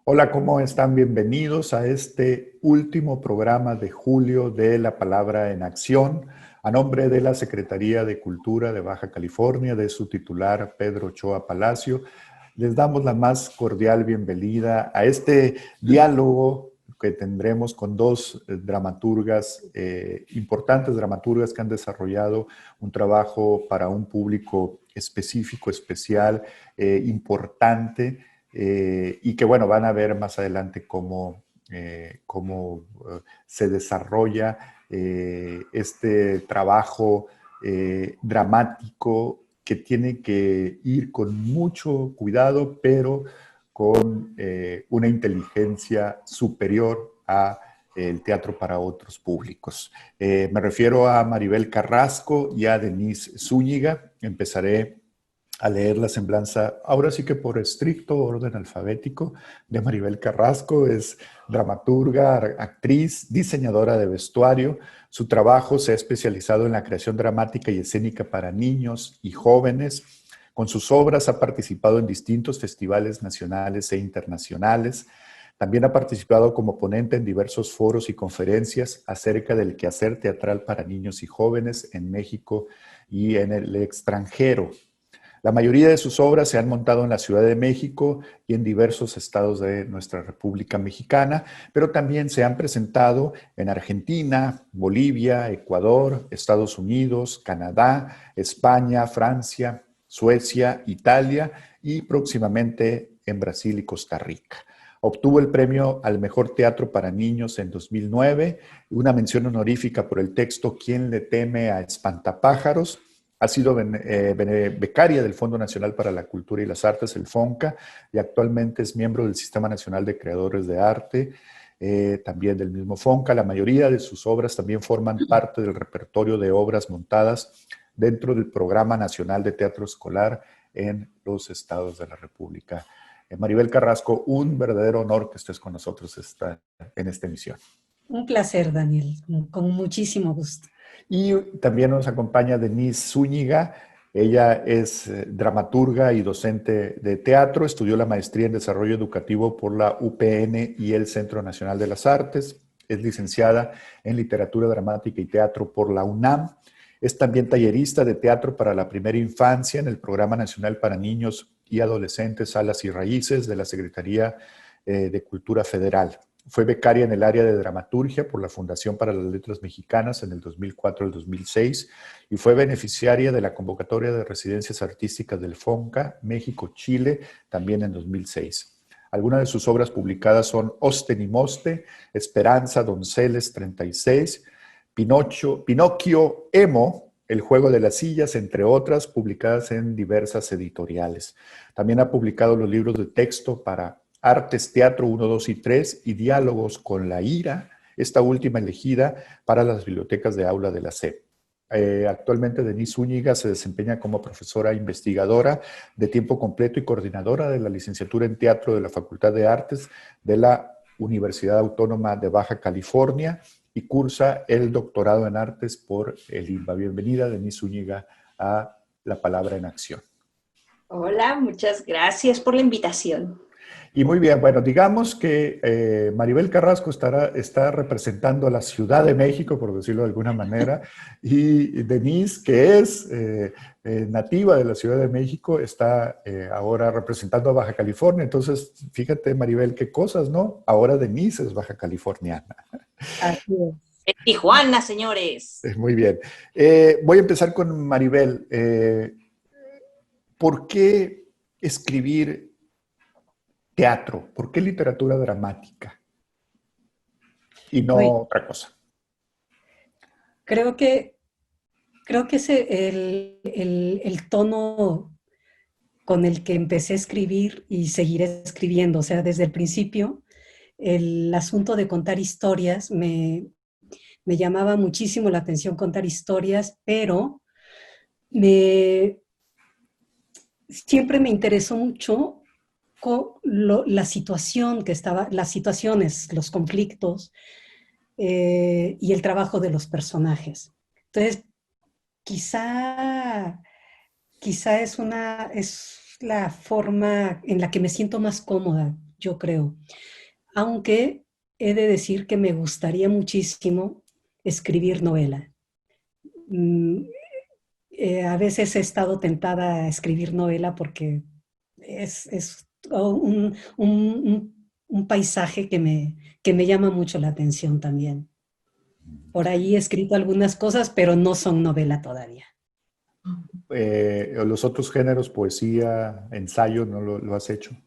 Hola, ¿cómo están? Bienvenidos a este último programa de julio de La Palabra en Acción. A nombre de la Secretaría de Cultura de Baja California, de su titular Pedro Ochoa Palacio, les damos la más cordial bienvenida a este diálogo que tendremos con dos dramaturgas, importantes dramaturgas que han desarrollado un trabajo para un público específico, especial, importante, y que, bueno, van a ver más adelante cómo se desarrolla este trabajo dramático que tiene que ir con mucho cuidado, pero con una inteligencia superior a el teatro para otros públicos. Me refiero a Maribel Carrasco y a Denise Zúñiga. Empezaré a leer la semblanza, ahora sí que por estricto orden alfabético, de Maribel Carrasco. Es dramaturga, actriz, diseñadora de vestuario. Su trabajo se ha especializado en la creación dramática y escénica para niños y jóvenes. Con sus obras ha participado en distintos festivales nacionales e internacionales. También ha participado como ponente en diversos foros y conferencias acerca del quehacer teatral para niños y jóvenes en México y en el extranjero. La mayoría de sus obras se han montado en la Ciudad de México y en diversos estados de nuestra República Mexicana, pero también se han presentado en Argentina, Bolivia, Ecuador, Estados Unidos, Canadá, España, Francia, Suecia, Italia y próximamente en Brasil y Costa Rica. Obtuvo el premio al mejor teatro para niños en 2009, una mención honorífica por el texto ¿Quién le teme a espantapájaros? Ha sido becaria del Fondo Nacional para la Cultura y las Artes, el FONCA, y actualmente es miembro del Sistema Nacional de Creadores de Arte, también del mismo FONCA. La mayoría de sus obras también forman parte del repertorio de obras montadas dentro del Programa Nacional de Teatro Escolar en los estados de la República. Maribel Carrasco, un verdadero honor que estés con nosotros en esta emisión. Un placer, Daniel, con muchísimo gusto. Y también nos acompaña Denise Zúñiga. Ella es dramaturga y docente de teatro. Estudió la maestría en desarrollo educativo por la UPN y el Centro Nacional de las Artes. Es licenciada en literatura dramática y teatro por la UNAM. Es también tallerista de teatro para la primera infancia en el Programa Nacional para Niños y Adolescentes Alas y Raíces de la Secretaría de Cultura Federal. Fue becaria en el área de dramaturgia por la Fundación para las Letras Mexicanas en el 2004 al 2006 y fue beneficiaria de la convocatoria de residencias artísticas del FONCA México-Chile también en 2006. Algunas de sus obras publicadas son Osten y Moste, Esperanza, Donceles 36, Pinocchio, Emo, El juego de las sillas, entre otras, publicadas en diversas editoriales. También ha publicado los libros de texto para Artes, Teatro 1, 2 y 3 y Diálogos con la Ira, esta última elegida para las bibliotecas de aula de la SEP. Actualmente Denise Zúñiga se desempeña como profesora investigadora de tiempo completo y coordinadora de la licenciatura en teatro de la Facultad de Artes de la Universidad Autónoma de Baja California y cursa el doctorado en artes por el INBA. Bienvenida, Denise Zúñiga, a La Palabra en Acción. Hola, muchas gracias por la invitación. Y muy bien, bueno, digamos que Maribel Carrasco está representando a la Ciudad de México, por decirlo de alguna manera, y Denise, que es nativa de la Ciudad de México, está ahora representando a Baja California. Entonces, fíjate, Maribel, qué cosas, ¿no? Ahora Denise es baja californiana. Así es. En Tijuana, señores. Muy bien. Voy a empezar con Maribel. ¿Por qué escribir teatro? ¿Por qué literatura dramática y Oye, no otra cosa? creo que, creo que es el tono con el que empecé a escribir y seguiré escribiendo. O sea, desde el principio, el asunto de contar historias me llamaba muchísimo la atención contar historias, pero me, siempre me interesó mucho la situación que estaba, las situaciones, los conflictos y el trabajo de los personajes. Entonces, quizá, quizá es la forma en la que me siento más cómoda yo creo. Aunque he de decir que me gustaría muchísimo escribir novela. Mm, a veces he estado tentada a escribir novela porque es un paisaje que me llama mucho la atención también. Por ahí he escrito algunas cosas, pero no son novela todavía. Los otros géneros, poesía, ensayo, ¿no lo has hecho?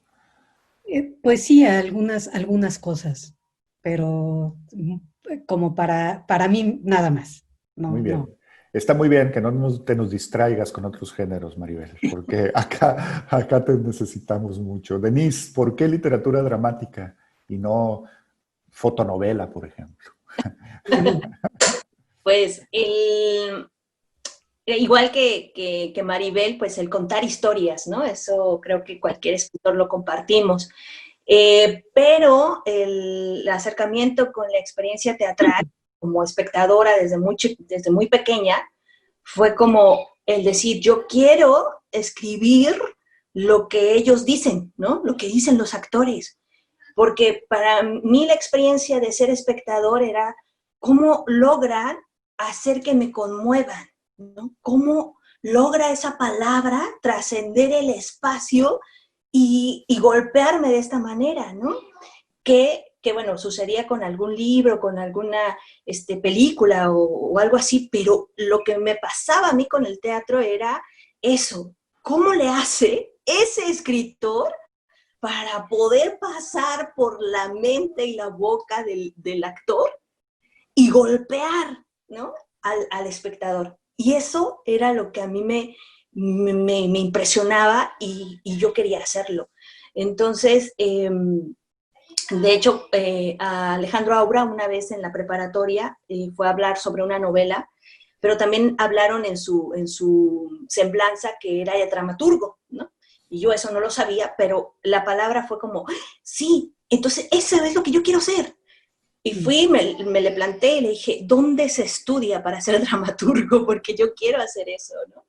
Pues sí, algunas cosas, pero como para mí nada más. Muy No, no. bien. Está muy bien que no te nos distraigas con otros géneros, Maribel, porque acá te necesitamos mucho. Denise, ¿por qué literatura dramática y no fotonovela, por ejemplo? Pues igual que Maribel, pues el contar historias, ¿no? Eso creo que cualquier escritor lo compartimos. Pero el acercamiento con la experiencia teatral como espectadora desde muy pequeña fue como el decir, yo quiero escribir lo que ellos dicen, ¿no? Lo que dicen los actores. Porque para mí la experiencia de ser espectador era cómo logran hacer que me conmuevan, ¿no? Cómo logra esa palabra trascender el espacio y golpearme de esta manera, ¿no? Que, bueno, sucedía con algún libro, con alguna película o algo así, pero lo que me pasaba a mí con el teatro era eso, ¿cómo le hace ese escritor para poder pasar por la mente y la boca del actor y golpear, ¿no? Al espectador? Y eso era lo que a mí me impresionaba y yo quería hacerlo. Entonces, de hecho, a Alejandro Aura una vez en la preparatoria fue a hablar sobre una novela, pero también hablaron en su semblanza que era dramaturgo, ¿no? Y yo eso no lo sabía, pero la palabra fue como, sí, entonces eso es lo que yo quiero ser. Y fui, me le planté y le dije, ¿dónde se estudia para ser dramaturgo? Porque yo quiero hacer eso, ¿no?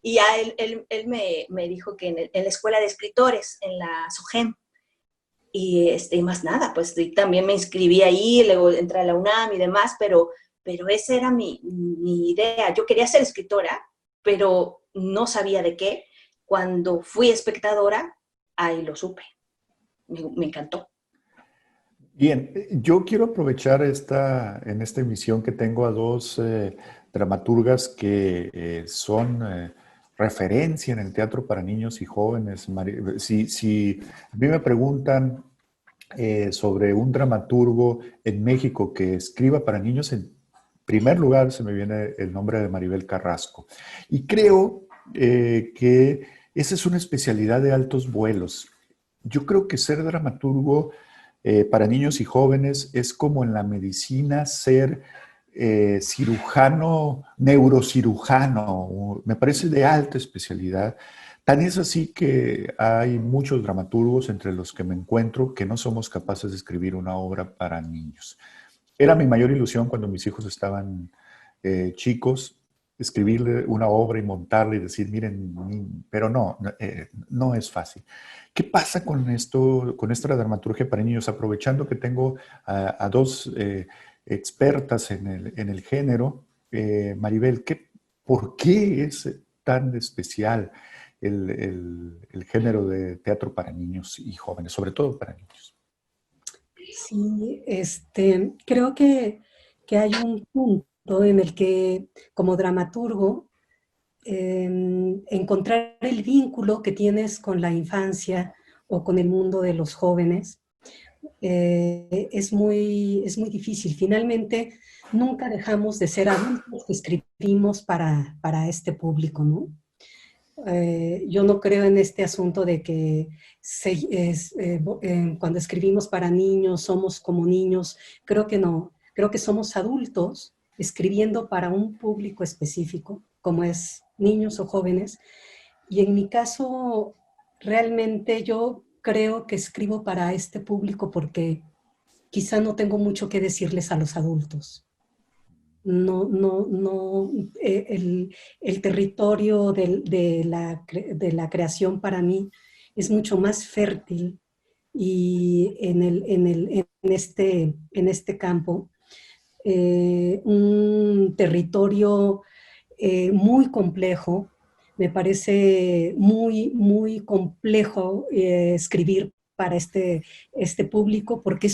Y ya él me dijo que en la escuela de escritores, en la SUGEM, y más nada, pues también me inscribí ahí, luego entré a la UNAM y demás, pero esa era mi idea. Yo quería ser escritora, pero no sabía de qué. Cuando fui espectadora, ahí lo supe. Me encantó. Bien, yo quiero aprovechar en esta emisión que tengo a dos dramaturgas que son referencia en el teatro para niños y jóvenes. Si a mí me preguntan sobre un dramaturgo en México que escriba para niños, en primer lugar se me viene el nombre de Maribel Carrasco. Y creo que esa es una especialidad de altos vuelos. Yo creo que ser dramaturgo para niños y jóvenes es como en la medicina ser cirujano, neurocirujano, me parece de alta especialidad. Tan es así que hay muchos dramaturgos entre los que me encuentro que no somos capaces de escribir una obra para niños. Era mi mayor ilusión cuando mis hijos estaban chicos, escribirle una obra y montarla y decir, miren, pero no es fácil. ¿Qué pasa con esto, con esta dramaturgia para niños? Aprovechando que tengo a dos expertas en el género, Maribel, ¿por qué es tan especial el género de teatro para niños y jóvenes, sobre todo para niños? Sí, creo que hay un punto en el que como dramaturgo encontrar el vínculo que tienes con la infancia o con el mundo de los jóvenes es muy difícil. Finalmente, nunca dejamos de ser adultos que escribimos para este público, ¿no? Yo no creo en este asunto de que cuando escribimos para niños somos como niños. Creo que no. Creo que somos adultos escribiendo para un público específico, como es niños o jóvenes. Y en mi caso, realmente yo creo que escribo para este público porque quizá no tengo mucho que decirles a los adultos. No, el territorio de la creación para mí es mucho más fértil y en este campo, un territorio muy complejo. Me parece muy, muy complejo escribir para este público porque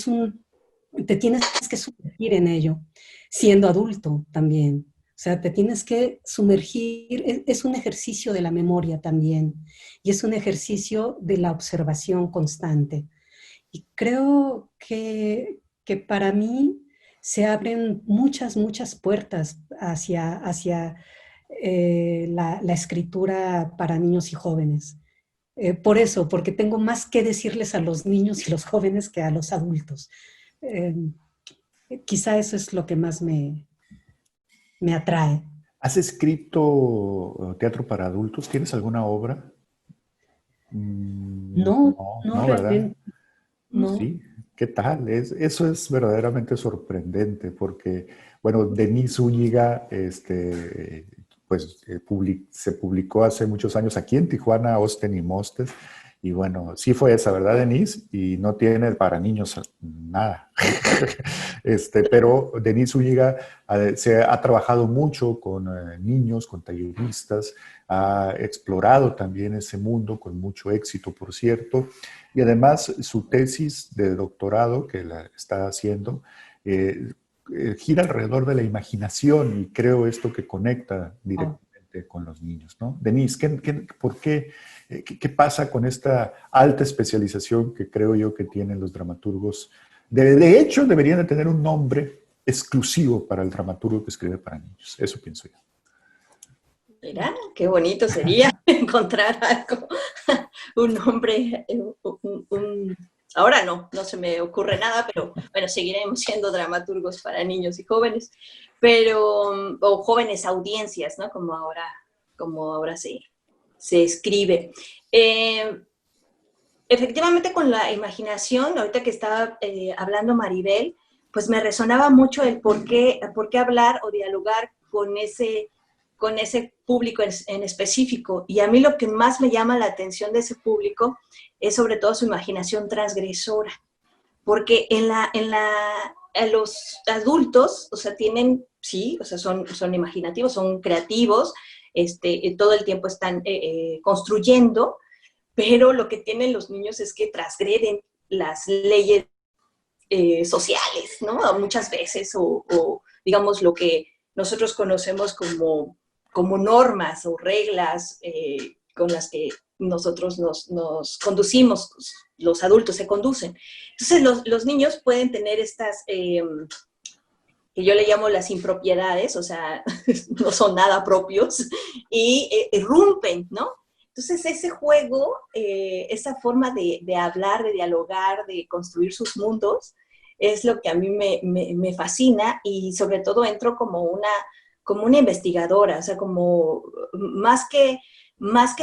te tienes que sumergir en ello, siendo adulto también. O sea, te tienes que sumergir, es un ejercicio de la memoria también, y es un ejercicio de la observación constante. Y creo que para mí se abren muchas, muchas puertas hacia la escritura para niños y jóvenes. Por eso, porque tengo más que decirles a los niños y los jóvenes que a los adultos. Eh, Quizá eso es lo que más me atrae. ¿Has escrito teatro para adultos? ¿Tienes alguna obra? No, No, no no, ¿verdad? realmente, no. Sí, ¿qué tal? Eso es verdaderamente sorprendente porque, bueno, Denise Zúñiga, pues se publicó hace muchos años aquí en Tijuana, Osten y Mostes, y bueno, sí fue esa, ¿verdad, Denise? Y no tiene para niños nada. Pero Denise Zúñiga se ha trabajado mucho con niños, con talleristas, ha explorado también ese mundo con mucho éxito, por cierto. Y además su tesis de doctorado que la está haciendo gira alrededor de la imaginación y creo esto que conecta Oh. directamente con los niños, ¿no? Denise, ¿por qué, qué pasa con esta alta especialización que creo yo que tienen los dramaturgos? De hecho, deberían de tener un nombre exclusivo para el dramaturgo que escribe para niños. Eso pienso yo. Mira, qué bonito sería encontrar algo, un nombre, ahora no se me ocurre nada, pero bueno, seguiremos siendo dramaturgos para niños y jóvenes, pero, o jóvenes audiencias, ¿no? Como ahora se escribe. Efectivamente, con la imaginación, ahorita que estaba hablando Maribel, pues me resonaba mucho el por qué hablar o dialogar con ese público en específico. Y a mí lo que más me llama la atención de ese público es sobre todo su imaginación transgresora. Porque los adultos, o sea, tienen, sí, o sea, son imaginativos, son creativos, todo el tiempo están construyendo, pero lo que tienen los niños es que transgreden las leyes sociales, ¿no? Muchas veces, o digamos lo que nosotros conocemos como normas o reglas con las que nosotros nos conducimos, los adultos se conducen. Entonces los niños pueden tener estas, que yo le llamo las impropiedades, o sea, no son nada propios, y irrumpen, ¿no? Entonces ese juego, esa forma de hablar, de dialogar, de construir sus mundos, es lo que a mí me fascina y sobre todo entro como una investigadora, o sea, como más que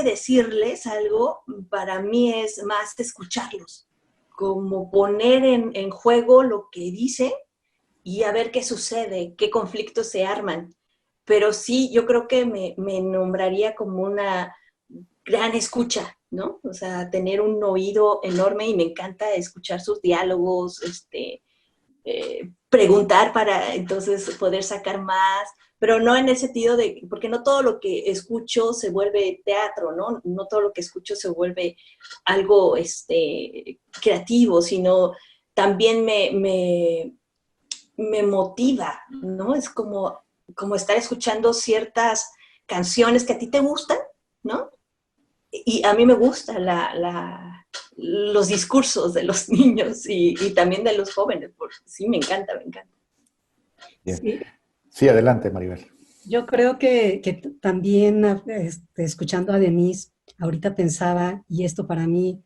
decirles algo, para mí es más escucharlos, como poner en juego lo que dicen y a ver qué sucede, qué conflictos se arman. Pero sí, yo creo que me nombraría como una gran escucha, ¿no? O sea, tener un oído enorme y me encanta escuchar sus diálogos, preguntar para entonces poder sacar más, pero no en el sentido de, porque no todo lo que escucho se vuelve teatro, ¿no? No todo lo que escucho se vuelve algo creativo, sino también me motiva, ¿no? Es como estar escuchando ciertas canciones que a ti te gustan, ¿no? Y a mí me gustan los discursos de los niños y también de los jóvenes, porque sí, me encanta, me encanta. Bien. Sí, Sí, adelante, Maribel. yo creo que también escuchando a Denise, ahorita pensaba, y esto para mí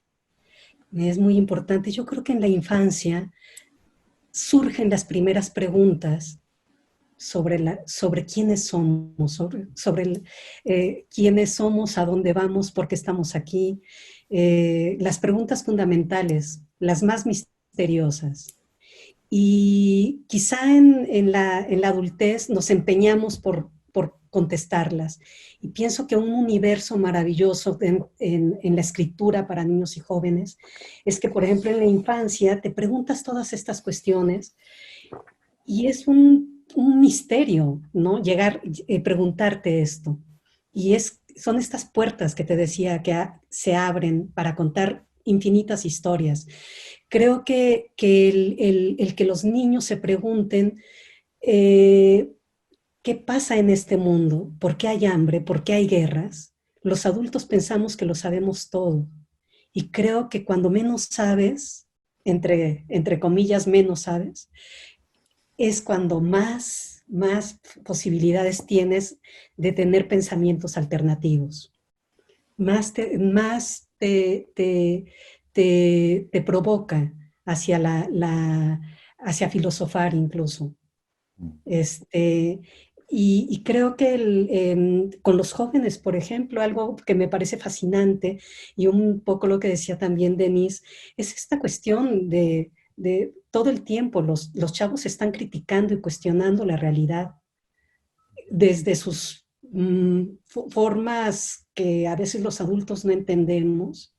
es muy importante, yo creo que en la infancia surgen las primeras preguntas sobre quiénes somos, quiénes somos, a dónde vamos, por qué estamos aquí, las preguntas fundamentales, las más misteriosas. Y quizá en la adultez nos empeñamos por contestarlas. Y pienso que un universo maravilloso en la escritura para niños y jóvenes es que, por ejemplo, en la infancia te preguntas todas estas cuestiones y es un misterio, ¿no? Llegar, preguntarte esto. Y son estas puertas que te decía que se abren para contar infinitas historias. Creo que el que los niños se pregunten qué pasa en este mundo, por qué hay hambre, por qué hay guerras, los adultos pensamos que lo sabemos todo. Y creo que cuando menos sabes, entre comillas, menos sabes, es cuando más posibilidades tienes de tener pensamientos alternativos. Te provoca hacia hacia filosofar incluso. Y creo que con los jóvenes, por ejemplo, algo que me parece fascinante y un poco lo que decía también Denise, es esta cuestión de todo el tiempo los chavos están criticando y cuestionando la realidad desde sus formas que a veces los adultos no entendemos,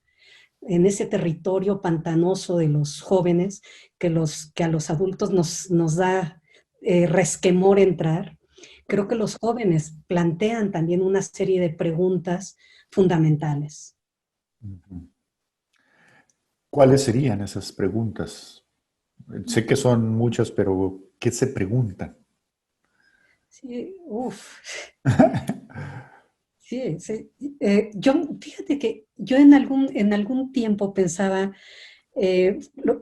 en ese territorio pantanoso de los jóvenes que a los adultos nos da resquemor entrar. Creo que los jóvenes plantean también una serie de preguntas fundamentales. ¿Cuáles serían esas preguntas? Sé que son muchas, pero ¿qué se preguntan? Sí, uf. Sí, sí. Fíjate que yo en algún tiempo pensaba,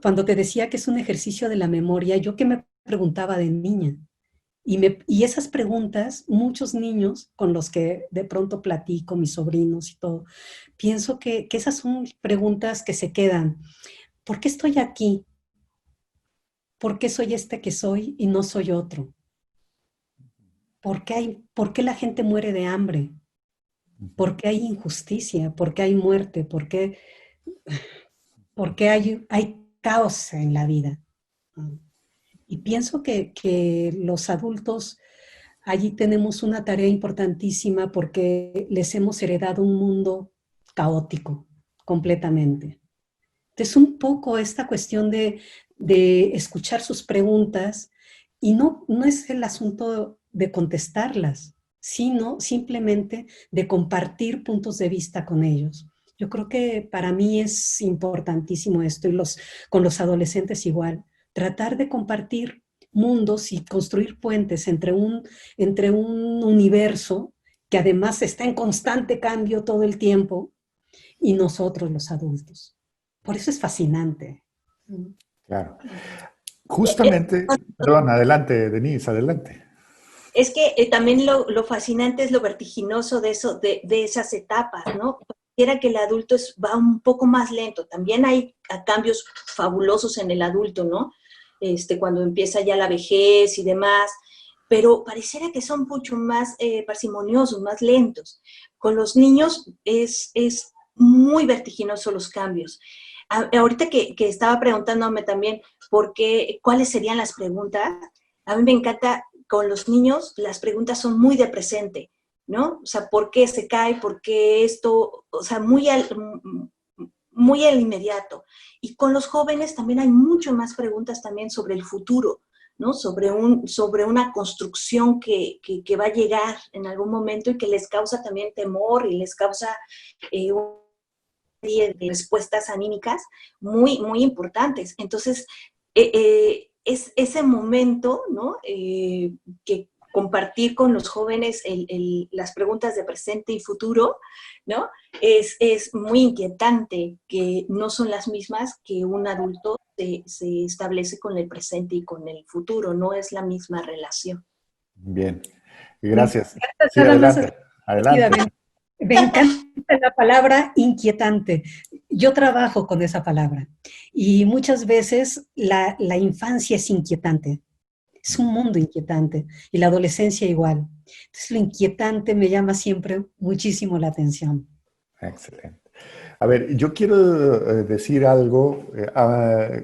cuando te decía que es un ejercicio de la memoria, yo que me preguntaba de niña. Y esas preguntas, muchos niños con los que de pronto platico, mis sobrinos y todo, pienso que esas son preguntas que se quedan. ¿Por qué estoy aquí? ¿Por qué soy este que soy y no soy otro? ¿Por qué la gente muere de hambre? ¿Por qué hay injusticia? ¿Por qué hay muerte? ¿Por qué hay caos en la vida? Y pienso que los adultos allí tenemos una tarea importantísima porque les hemos heredado un mundo caótico completamente. Entonces, un poco esta cuestión de escuchar sus preguntas y no es el asunto de contestarlas, sino simplemente de compartir puntos de vista con ellos. Yo creo que para mí es importantísimo esto y con los adolescentes igual, tratar de compartir mundos y construir puentes entre un universo que además está en constante cambio todo el tiempo y nosotros los adultos. Por eso es fascinante. Claro. Justamente, perdón, adelante, Denise, adelante. Es que también lo fascinante es lo vertiginoso de eso, de esas etapas, ¿no? Pareciera que el adulto va un poco más lento. También hay cambios fabulosos en el adulto, ¿no? Cuando empieza ya la vejez y demás, pero pareciera que son mucho más parsimoniosos, más lentos. Con los niños es muy vertiginoso los cambios. Ahorita que estaba preguntándome también cuáles serían las preguntas, a mí me encanta con los niños, las preguntas son muy de presente, ¿no? O sea, ¿por qué se cae? ¿Por qué esto? O sea, muy al inmediato. Y con los jóvenes también hay mucho más preguntas también sobre el futuro, ¿no? Sobre una construcción que va a llegar en algún momento y que les causa también temor y les causa una serie de respuestas anímicas muy, muy importantes. Entonces, es ese momento, ¿no? Que compartir con los jóvenes las preguntas de presente y futuro, ¿no? Es muy inquietante, que no son las mismas que un adulto se establece con el presente y con el futuro, no es la misma relación. Bien, gracias. Sí, Nada más adelante, adelante. me encanta la palabra inquietante. Yo trabajo con esa palabra y muchas veces la infancia es inquietante. Es un mundo inquietante y la adolescencia igual. Entonces lo inquietante me llama siempre muchísimo la atención. Excelente. A ver, yo quiero decir algo.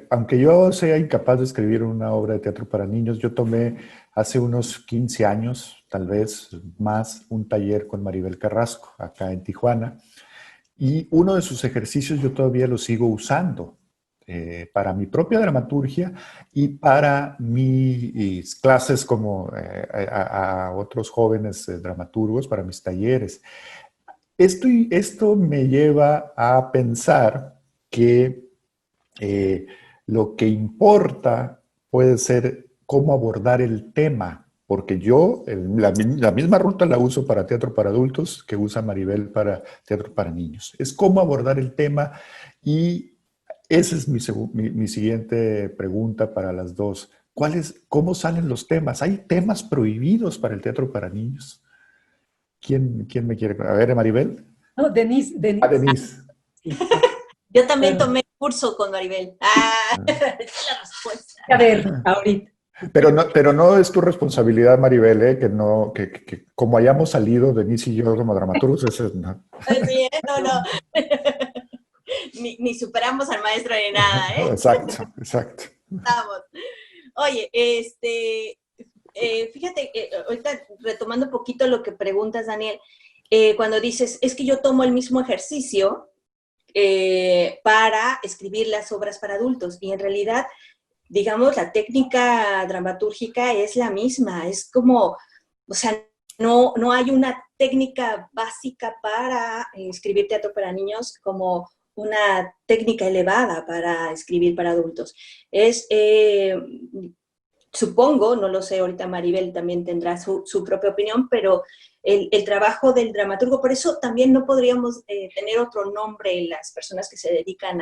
Aunque yo sea incapaz de escribir una obra de teatro para niños, yo tomé hace unos 15 años, tal vez más, un taller con Maribel Carrasco, acá en Tijuana. Y uno de sus ejercicios yo todavía lo sigo usando para mi propia dramaturgia y para mis clases como a otros jóvenes dramaturgos, para mis talleres. Esto me lleva a pensar que lo que importa puede ser cómo abordar el tema, porque yo la misma ruta la uso para teatro para adultos que usa Maribel para teatro para niños. Es cómo abordar el tema y esa es mi siguiente pregunta para las dos. ¿Cómo salen los temas? ¿Hay temas prohibidos para el teatro para niños? ¿Quién me quiere? A ver, Maribel. No, Denise, Ah, Denise. Denise. Sí. Yo también tomé curso con Maribel. Ah. Esa es la respuesta. A ver, ahorita. Pero no es tu responsabilidad, Maribel, que como hayamos salido, Denise y yo como dramaturgos, eso es, no. Sí, no. Ni superamos al maestro ni nada, ¿eh? Exacto, exacto. Vamos. Oye, fíjate, ahorita retomando un poquito lo que preguntas, Daniel, cuando dices, es que yo tomo el mismo ejercicio para escribir las obras para adultos, y en realidad, digamos, la técnica dramatúrgica es la misma, es como, o sea, no hay una técnica básica para escribir teatro para niños como una técnica elevada para escribir para adultos. Supongo, no lo sé, ahorita Maribel también tendrá su propia opinión, pero el trabajo del dramaturgo, por eso también no podríamos tener otro nombre en las personas que se dedican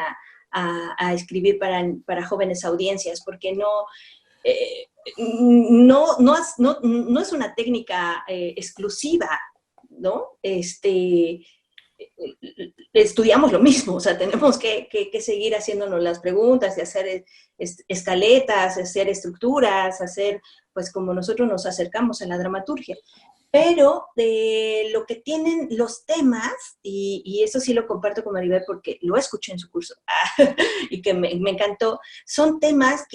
a escribir para jóvenes audiencias, porque no es una técnica exclusiva, ¿no? Estudiamos lo mismo, o sea, tenemos que seguir haciéndonos las preguntas, de hacer escaletas, hacer estructuras, hacer, pues como nosotros nos acercamos a la dramaturgia. Pero lo que tienen los temas, y eso sí lo comparto con Maribel porque lo escuché en su curso y que me encantó, son temas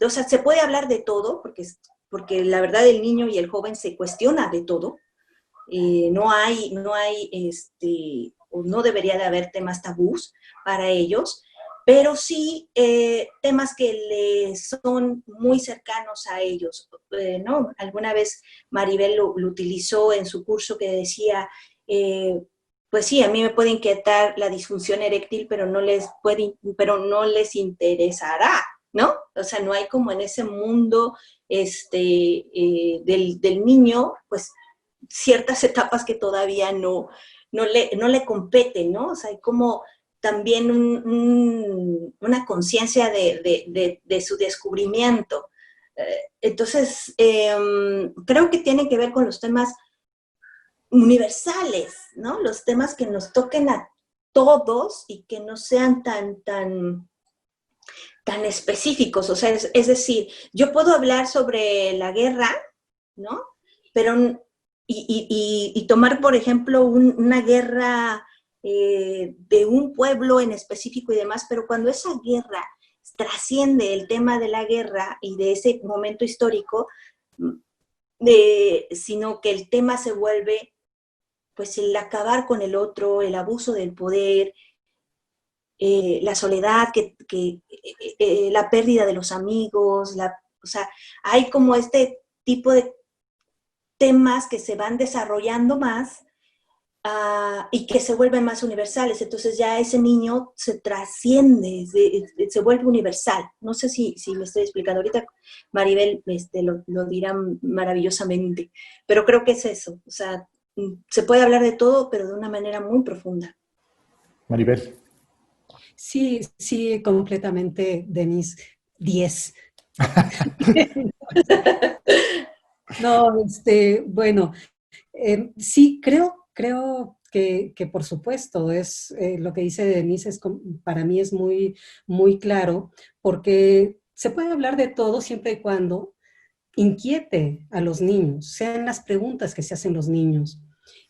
o sea, se puede hablar de todo, porque la verdad el niño y el joven se cuestiona de todo. No hay, o no debería de haber temas tabús para ellos, pero sí temas que les son muy cercanos a ellos, ¿no? Alguna vez Maribel lo utilizó en su curso que decía, pues sí, a mí me puede inquietar la disfunción eréctil, pero no les interesará, ¿no? O sea, no hay como en ese mundo del niño, pues ciertas etapas que todavía no le competen, ¿no? O sea, hay como también una conciencia de su descubrimiento. Entonces, creo que tiene que ver con los temas universales, ¿no? Los temas que nos toquen a todos y que no sean tan específicos. O sea, es decir, yo puedo hablar sobre la guerra, ¿no? Pero y tomar, por ejemplo, una guerra de un pueblo en específico y demás, pero cuando esa guerra trasciende el tema de la guerra y de ese momento histórico, sino que el tema se vuelve, pues, el acabar con el otro, el abuso del poder, la soledad, la pérdida de los amigos, o sea, hay como este tipo de temas que se van desarrollando más y que se vuelven más universales. Entonces ya ese niño se trasciende, se vuelve universal. No sé si me estoy explicando. Ahorita Maribel lo dirá maravillosamente, pero creo que es eso. O sea, se puede hablar de todo, pero de una manera muy profunda. Maribel. Sí, sí, completamente, Denise. 10. No, bueno, sí, creo que por supuesto es lo que dice Denise, para mí es muy, muy claro, porque se puede hablar de todo siempre y cuando inquiete a los niños, sean las preguntas que se hacen los niños.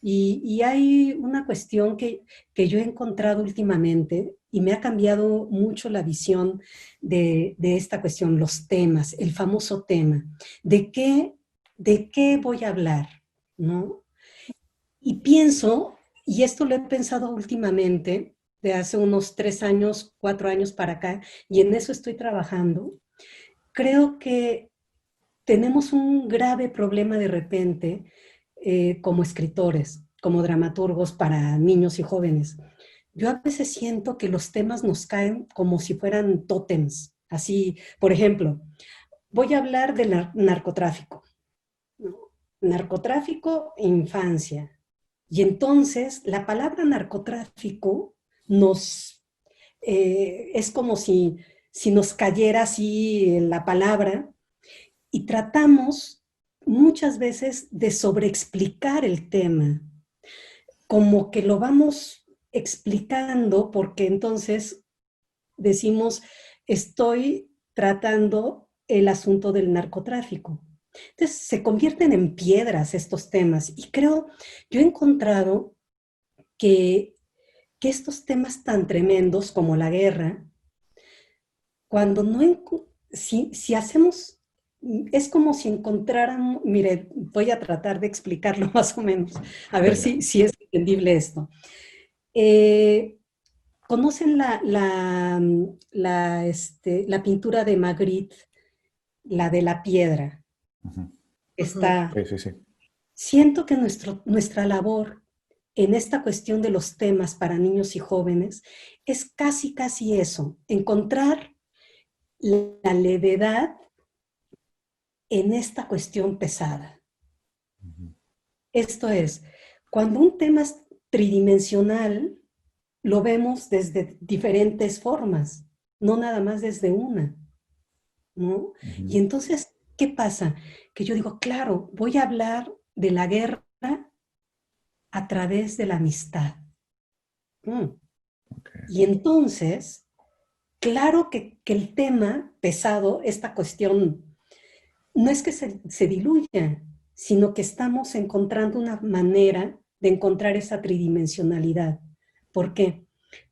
Y hay una cuestión que yo he encontrado últimamente, y me ha cambiado mucho la visión de esta cuestión, los temas, el famoso tema. ¿De qué voy a hablar? ¿No? Y pienso, y esto lo he pensado últimamente, de hace unos 3 años, 4 años para acá, y en eso estoy trabajando, creo que tenemos un grave problema de repente como escritores, como dramaturgos para niños y jóvenes. Yo a veces siento que los temas nos caen como si fueran tótems. Así, por ejemplo, voy a hablar del narcotráfico, ¿no? Narcotráfico e infancia. Y entonces la palabra narcotráfico es como si nos cayera así la palabra y tratamos muchas veces de sobreexplicar el tema, como que lo vamos explicando porque entonces decimos, estoy tratando el asunto del narcotráfico. Entonces se convierten en piedras estos temas y yo he encontrado que, que estos temas tan tremendos como la guerra, cuando no, si hacemos, es como si encontraran, mire, voy a tratar de explicarlo más o menos, a ver Venga. si es entendible esto. Eh, ¿Conocen la pintura de Magritte, la de la piedra? Ujú. Está, Sí, sí, sí. siento que nuestra labor en esta cuestión de los temas para niños y jóvenes es casi, casi eso, encontrar la levedad en esta cuestión pesada. Ujú. Esto es, cuando un tema es tridimensional, lo vemos desde diferentes formas, no nada más desde una, ¿no? Y Ujú. entonces, ¿qué pasa? Que yo digo, claro, voy a hablar de la guerra a través de la amistad. Mm. Ok. Y entonces, claro que el tema pesado, esta cuestión, no es que se diluya, sino que estamos encontrando una manera de encontrar esa tridimensionalidad. ¿Por qué?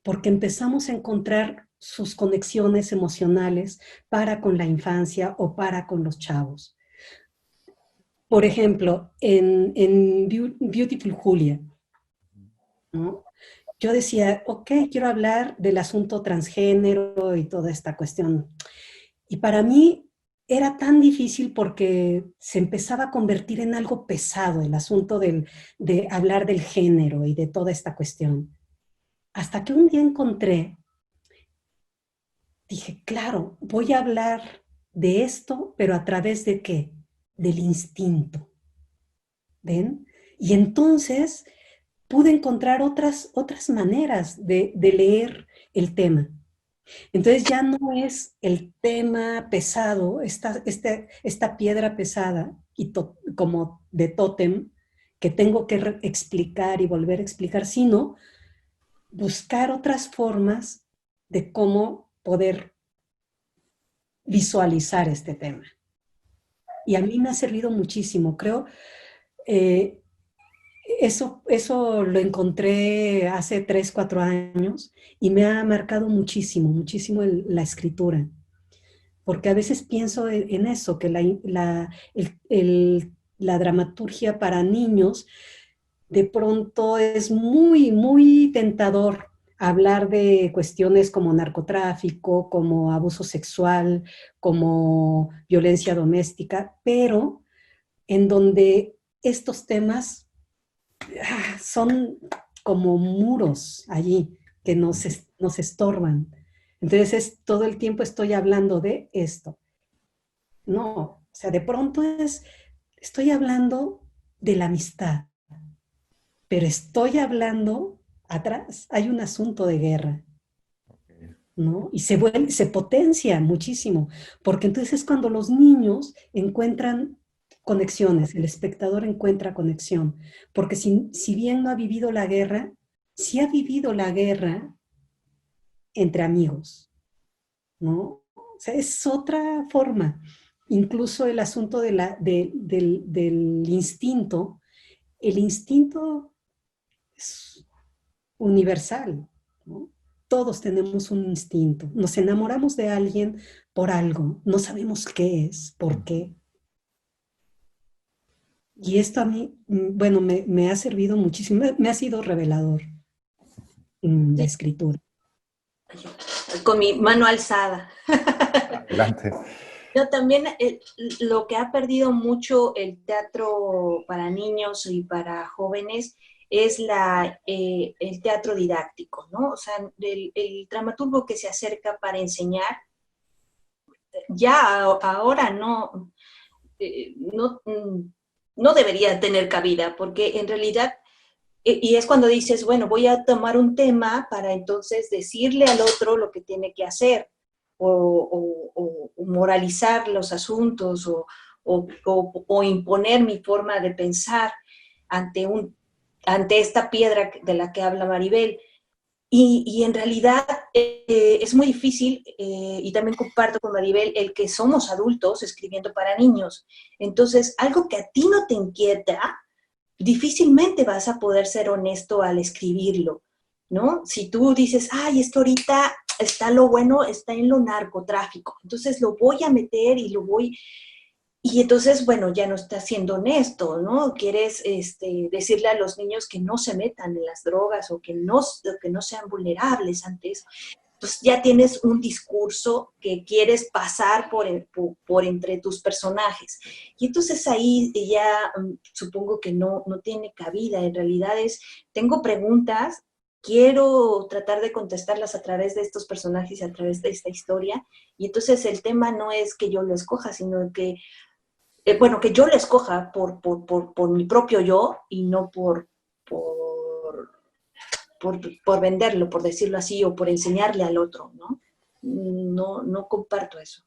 Porque empezamos a encontrar sus conexiones emocionales para con la infancia o para con los chavos. Por ejemplo, en Beautiful Julia, ¿no? Yo decía, ok, quiero hablar del asunto transgénero y toda esta cuestión. Y para mí era tan difícil porque se empezaba a convertir en algo pesado el asunto de hablar del género y de toda esta cuestión. Hasta que un día encontré, dije, claro, voy a hablar de esto, pero a través de qué? Del instinto, ¿ven? Y entonces pude encontrar otras maneras de leer el tema. Entonces ya no es el tema pesado, esta piedra pesada y como de tótem que tengo que explicar y volver a explicar, sino buscar otras formas de cómo poder visualizar este tema. Y a mí me ha servido muchísimo, creo. eh, eso lo encontré hace 3, 4 años y me ha marcado muchísimo, muchísimo la escritura. Porque a veces pienso en eso, que la dramaturgia para niños de pronto es muy, muy tentador hablar de cuestiones como narcotráfico, como abuso sexual, como violencia doméstica, pero en donde estos temas son como muros allí que nos estorban. Entonces, todo el tiempo estoy hablando de esto. No, o sea, de pronto estoy hablando de la amistad, pero estoy hablando atrás, hay un asunto de guerra, ¿no? Y se potencia muchísimo, porque entonces es cuando los niños encuentran conexiones, el espectador encuentra conexión, porque si bien no ha vivido la guerra, sí ha vivido la guerra entre amigos, ¿no? O sea, es otra forma. Incluso el asunto del instinto, el instinto es universal, ¿no? todos tenemos un instinto. Nos enamoramos de alguien por algo, no sabemos qué es, por qué. Y esto a mí, bueno, me ha servido muchísimo, me ha sido revelador en la Sí, escritura. con mi mano alzada. Adelante. Yo también lo que ha perdido mucho el teatro para niños y para jóvenes es el teatro didáctico, ¿no? O sea, el dramaturgo que se acerca para enseñar, ya ahora no debería tener cabida, porque en realidad, y es cuando dices, bueno, voy a tomar un tema para entonces decirle al otro lo que tiene que hacer, o moralizar los asuntos, o imponer mi forma de pensar ante, ante esta piedra de la que habla Maribel. Y en realidad es muy difícil, y también comparto con Maribel, el que somos adultos escribiendo para niños. Entonces, algo que a ti no te inquieta, difícilmente vas a poder ser honesto al escribirlo, ¿no? Si tú dices, ay, es que ahorita está lo bueno, está en lo narcotráfico, entonces lo voy a meter y lo voy... Y entonces, bueno, ya no estás siendo honesto, ¿no? Quieres decirle a los niños que no se metan en las drogas o que no sean vulnerables ante eso. Entonces ya tienes un discurso que quieres pasar por entre tus personajes. Y entonces ahí ya supongo que no tiene cabida. En realidad tengo preguntas, quiero tratar de contestarlas a través de estos personajes y a través de esta historia. Y entonces el tema no es que yo lo escoja, sino que bueno, que yo lo escoja por mi propio yo y no por venderlo, por decirlo así, o por enseñarle al otro, ¿no? No comparto eso.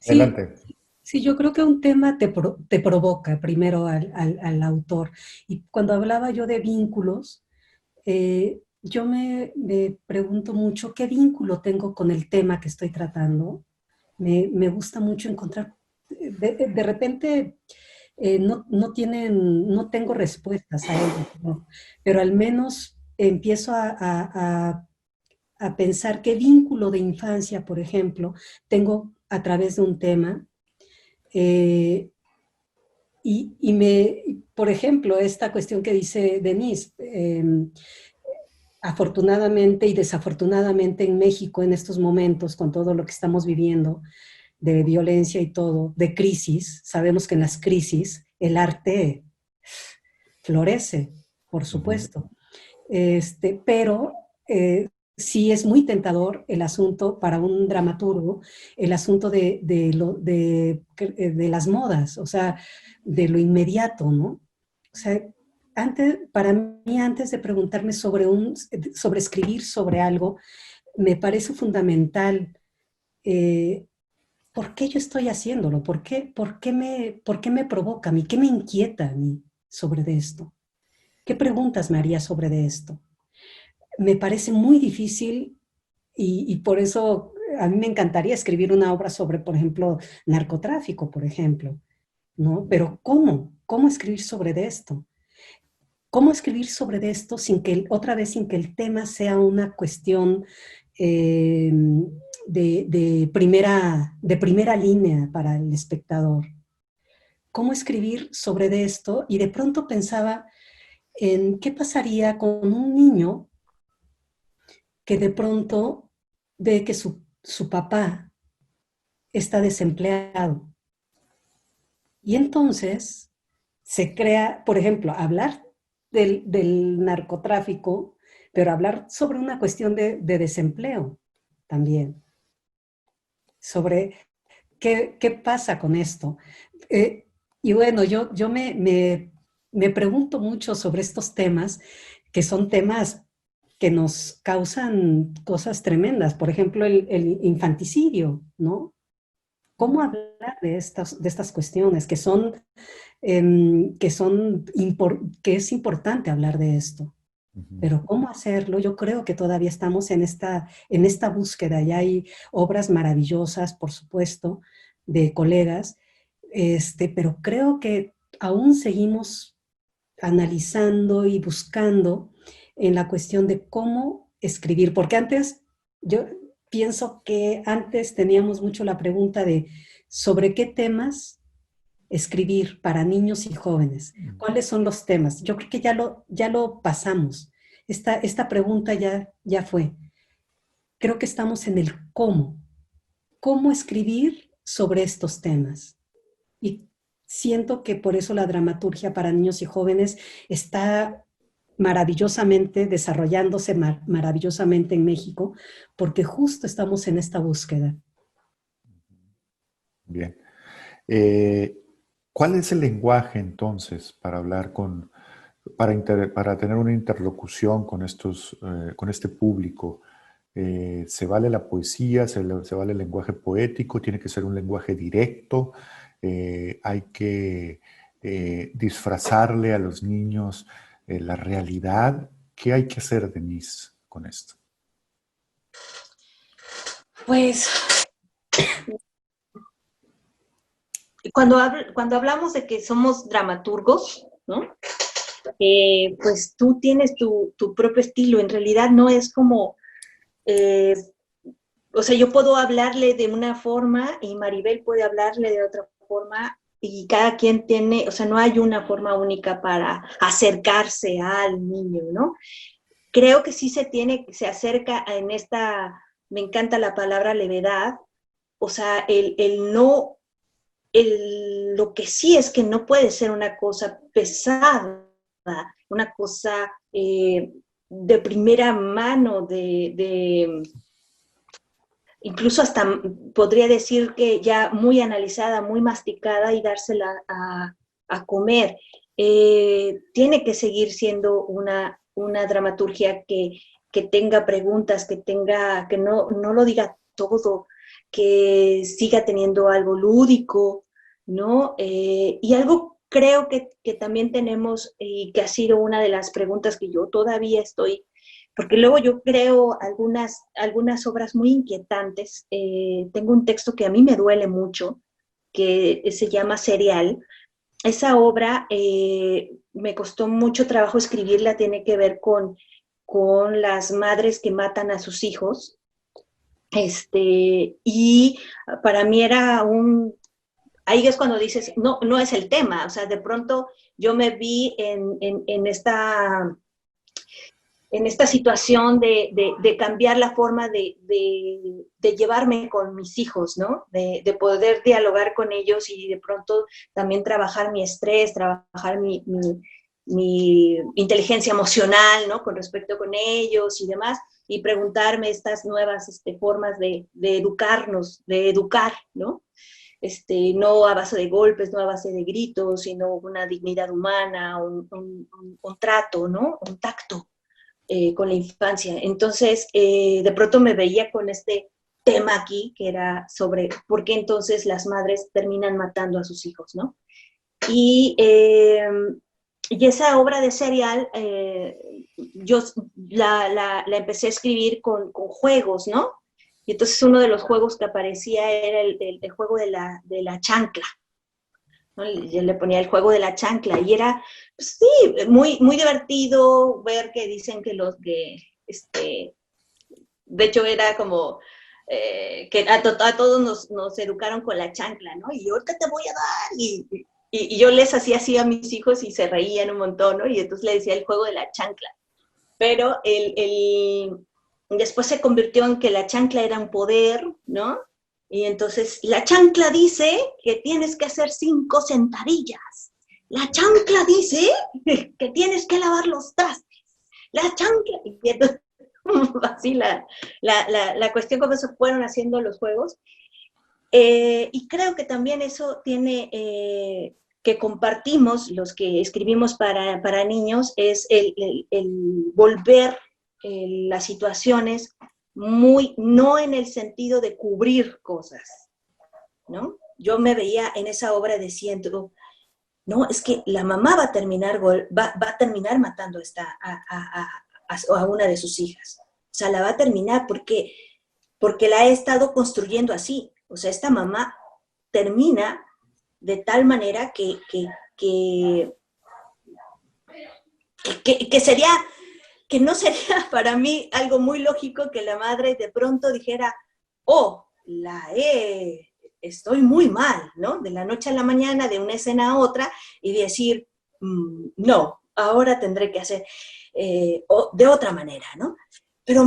Sí, Adelante. sí, yo creo que un tema te provoca primero al autor. Y cuando hablaba yo de vínculos, yo me pregunto mucho qué vínculo tengo con el tema que estoy tratando. Me gusta mucho encontrar, de repente no tengo respuestas a ello, pero al menos empiezo a pensar qué vínculo de infancia, por ejemplo, tengo a través de un tema. eh, por ejemplo, esta cuestión que dice Denise, afortunadamente y desafortunadamente en México en estos momentos, con todo lo que estamos viviendo, de violencia y todo, de crisis, sabemos que en las crisis el arte florece, por Ujú. supuesto. Pero sí es muy tentador el asunto para un dramaturgo, el asunto de las modas, o sea, de lo inmediato, ¿no? O sea, para mí, antes de preguntarme sobre escribir sobre algo, me parece fundamental eh, ¿por qué yo estoy haciéndolo? ¿Por qué me provoca a mí? ¿Qué me inquieta a mí sobre de esto? ¿Qué preguntas me haría sobre de esto? Me parece muy difícil y por eso a mí me encantaría escribir una obra sobre, por ejemplo, narcotráfico, por ejemplo, ¿no? Pero ¿cómo? ¿Cómo escribir sobre de esto? ¿Cómo escribir sobre de esto otra vez, sin que el tema sea una cuestión eh, de primera línea para el espectador? ¿Cómo escribir sobre de esto? Y de pronto pensaba en qué pasaría con un niño que de pronto ve que su papá está desempleado. Y entonces se crea, por ejemplo, hablar del narcotráfico, pero hablar sobre una cuestión de desempleo también, sobre qué pasa con esto. Eh, y bueno, yo me pregunto mucho sobre estos temas, que son temas que nos causan cosas tremendas. Por ejemplo, el infanticidio, ¿no? ¿Cómo hablar de estas cuestiones que es importante hablar de esto? Ujú. Pero ¿cómo hacerlo? Yo creo que todavía estamos en esta búsqueda y hay obras maravillosas, por supuesto, de colegas, pero creo que aún seguimos analizando y buscando en la cuestión de cómo escribir? Porque antes, yo pienso que antes teníamos mucho la pregunta de sobre qué temas escribir para niños y jóvenes. ¿Cuáles son los temas? Yo creo que ya lo pasamos. Esta pregunta ya fue. Creo que estamos en el cómo. ¿Cómo escribir sobre estos temas? Y siento que por eso la dramaturgia para niños y jóvenes está maravillosamente, desarrollándose maravillosamente en México, porque justo estamos en esta búsqueda. Bien. ¿Cuál es el lenguaje entonces para hablar para tener una interlocución con con este público? ¿Se vale la poesía? ¿Se vale el lenguaje poético? ¿Tiene que ser un lenguaje directo? ¿Hay que disfrazarle a los niños la realidad? ¿Qué hay que hacer, Denise, con esto? Pues cuando hablamos de que somos dramaturgos, ¿no? Pues tú tienes tu propio estilo. En realidad no es como, o sea, yo puedo hablarle de una forma y Maribel puede hablarle de otra forma y cada quien tiene, o sea, no hay una forma única para acercarse al niño, ¿no? Creo que sí se acerca en esta, me encanta la palabra levedad, o sea, lo que sí es que no puede ser una cosa pesada, una cosa de primera mano, incluso hasta podría decir que ya muy analizada, muy masticada y dársela a comer. Tiene que seguir siendo una dramaturgia que tenga preguntas, que no lo diga todo, que siga teniendo algo lúdico, ¿no? Y algo creo que también tenemos y que ha sido una de las preguntas que yo todavía estoy, porque luego yo creo algunas obras muy inquietantes. Tengo un texto que a mí me duele mucho, que se llama Serial. Esa obra me costó mucho trabajo escribirla, tiene que ver con las madres que matan a sus hijos. Y para mí era ahí es cuando dices, no es el tema, o sea, de pronto yo me vi en esta situación de cambiar la forma de llevarme con mis hijos, ¿no? De poder dialogar con ellos y de pronto también trabajar mi estrés, trabajar mi inteligencia emocional, ¿no? Con respecto con ellos y demás, y preguntarme estas nuevas formas de educarnos, de educar, ¿no? No a base de golpes, no a base de gritos, sino una dignidad humana, un trato, ¿no? Un tacto con la infancia. Entonces, de pronto me veía con este tema aquí, que era sobre por qué entonces las madres terminan matando a sus hijos, ¿no? Y esa obra de Serial, yo la empecé a escribir con juegos, ¿no? Y entonces uno de los juegos que aparecía era el juego de la chancla, ¿no? Yo le ponía el juego de la chancla y era, pues, sí, muy, muy divertido ver que dicen que de hecho era como que a todos nos educaron con la chancla, ¿no? Y ahorita te voy a dar, y yo les hacía así a mis hijos y se reían un montón, ¿no? Y entonces le decía el juego de la chancla. Pero después se convirtió en que la chancla era un poder, ¿no? Y entonces la chancla dice que tienes que hacer 5 sentadillas. La chancla dice que tienes que lavar los trastes. La chancla. Y entonces, así la cuestión, como se fueron haciendo los juegos. Y creo que también eso tiene que compartimos los que escribimos para niños, es el volver las situaciones no en el sentido de cubrir cosas, ¿no? Yo me veía en esa obra diciendo, no, es que la mamá va a terminar matando a una de sus hijas. O sea, la va a terminar porque la ha estado construyendo así. O sea, esta mamá termina de tal manera que sería que no sería para mí algo muy lógico que la madre de pronto dijera, oh, estoy muy mal, ¿no? De la noche a la mañana, de una escena a otra, y decir, no, ahora tendré que hacer de otra manera, ¿no? Pero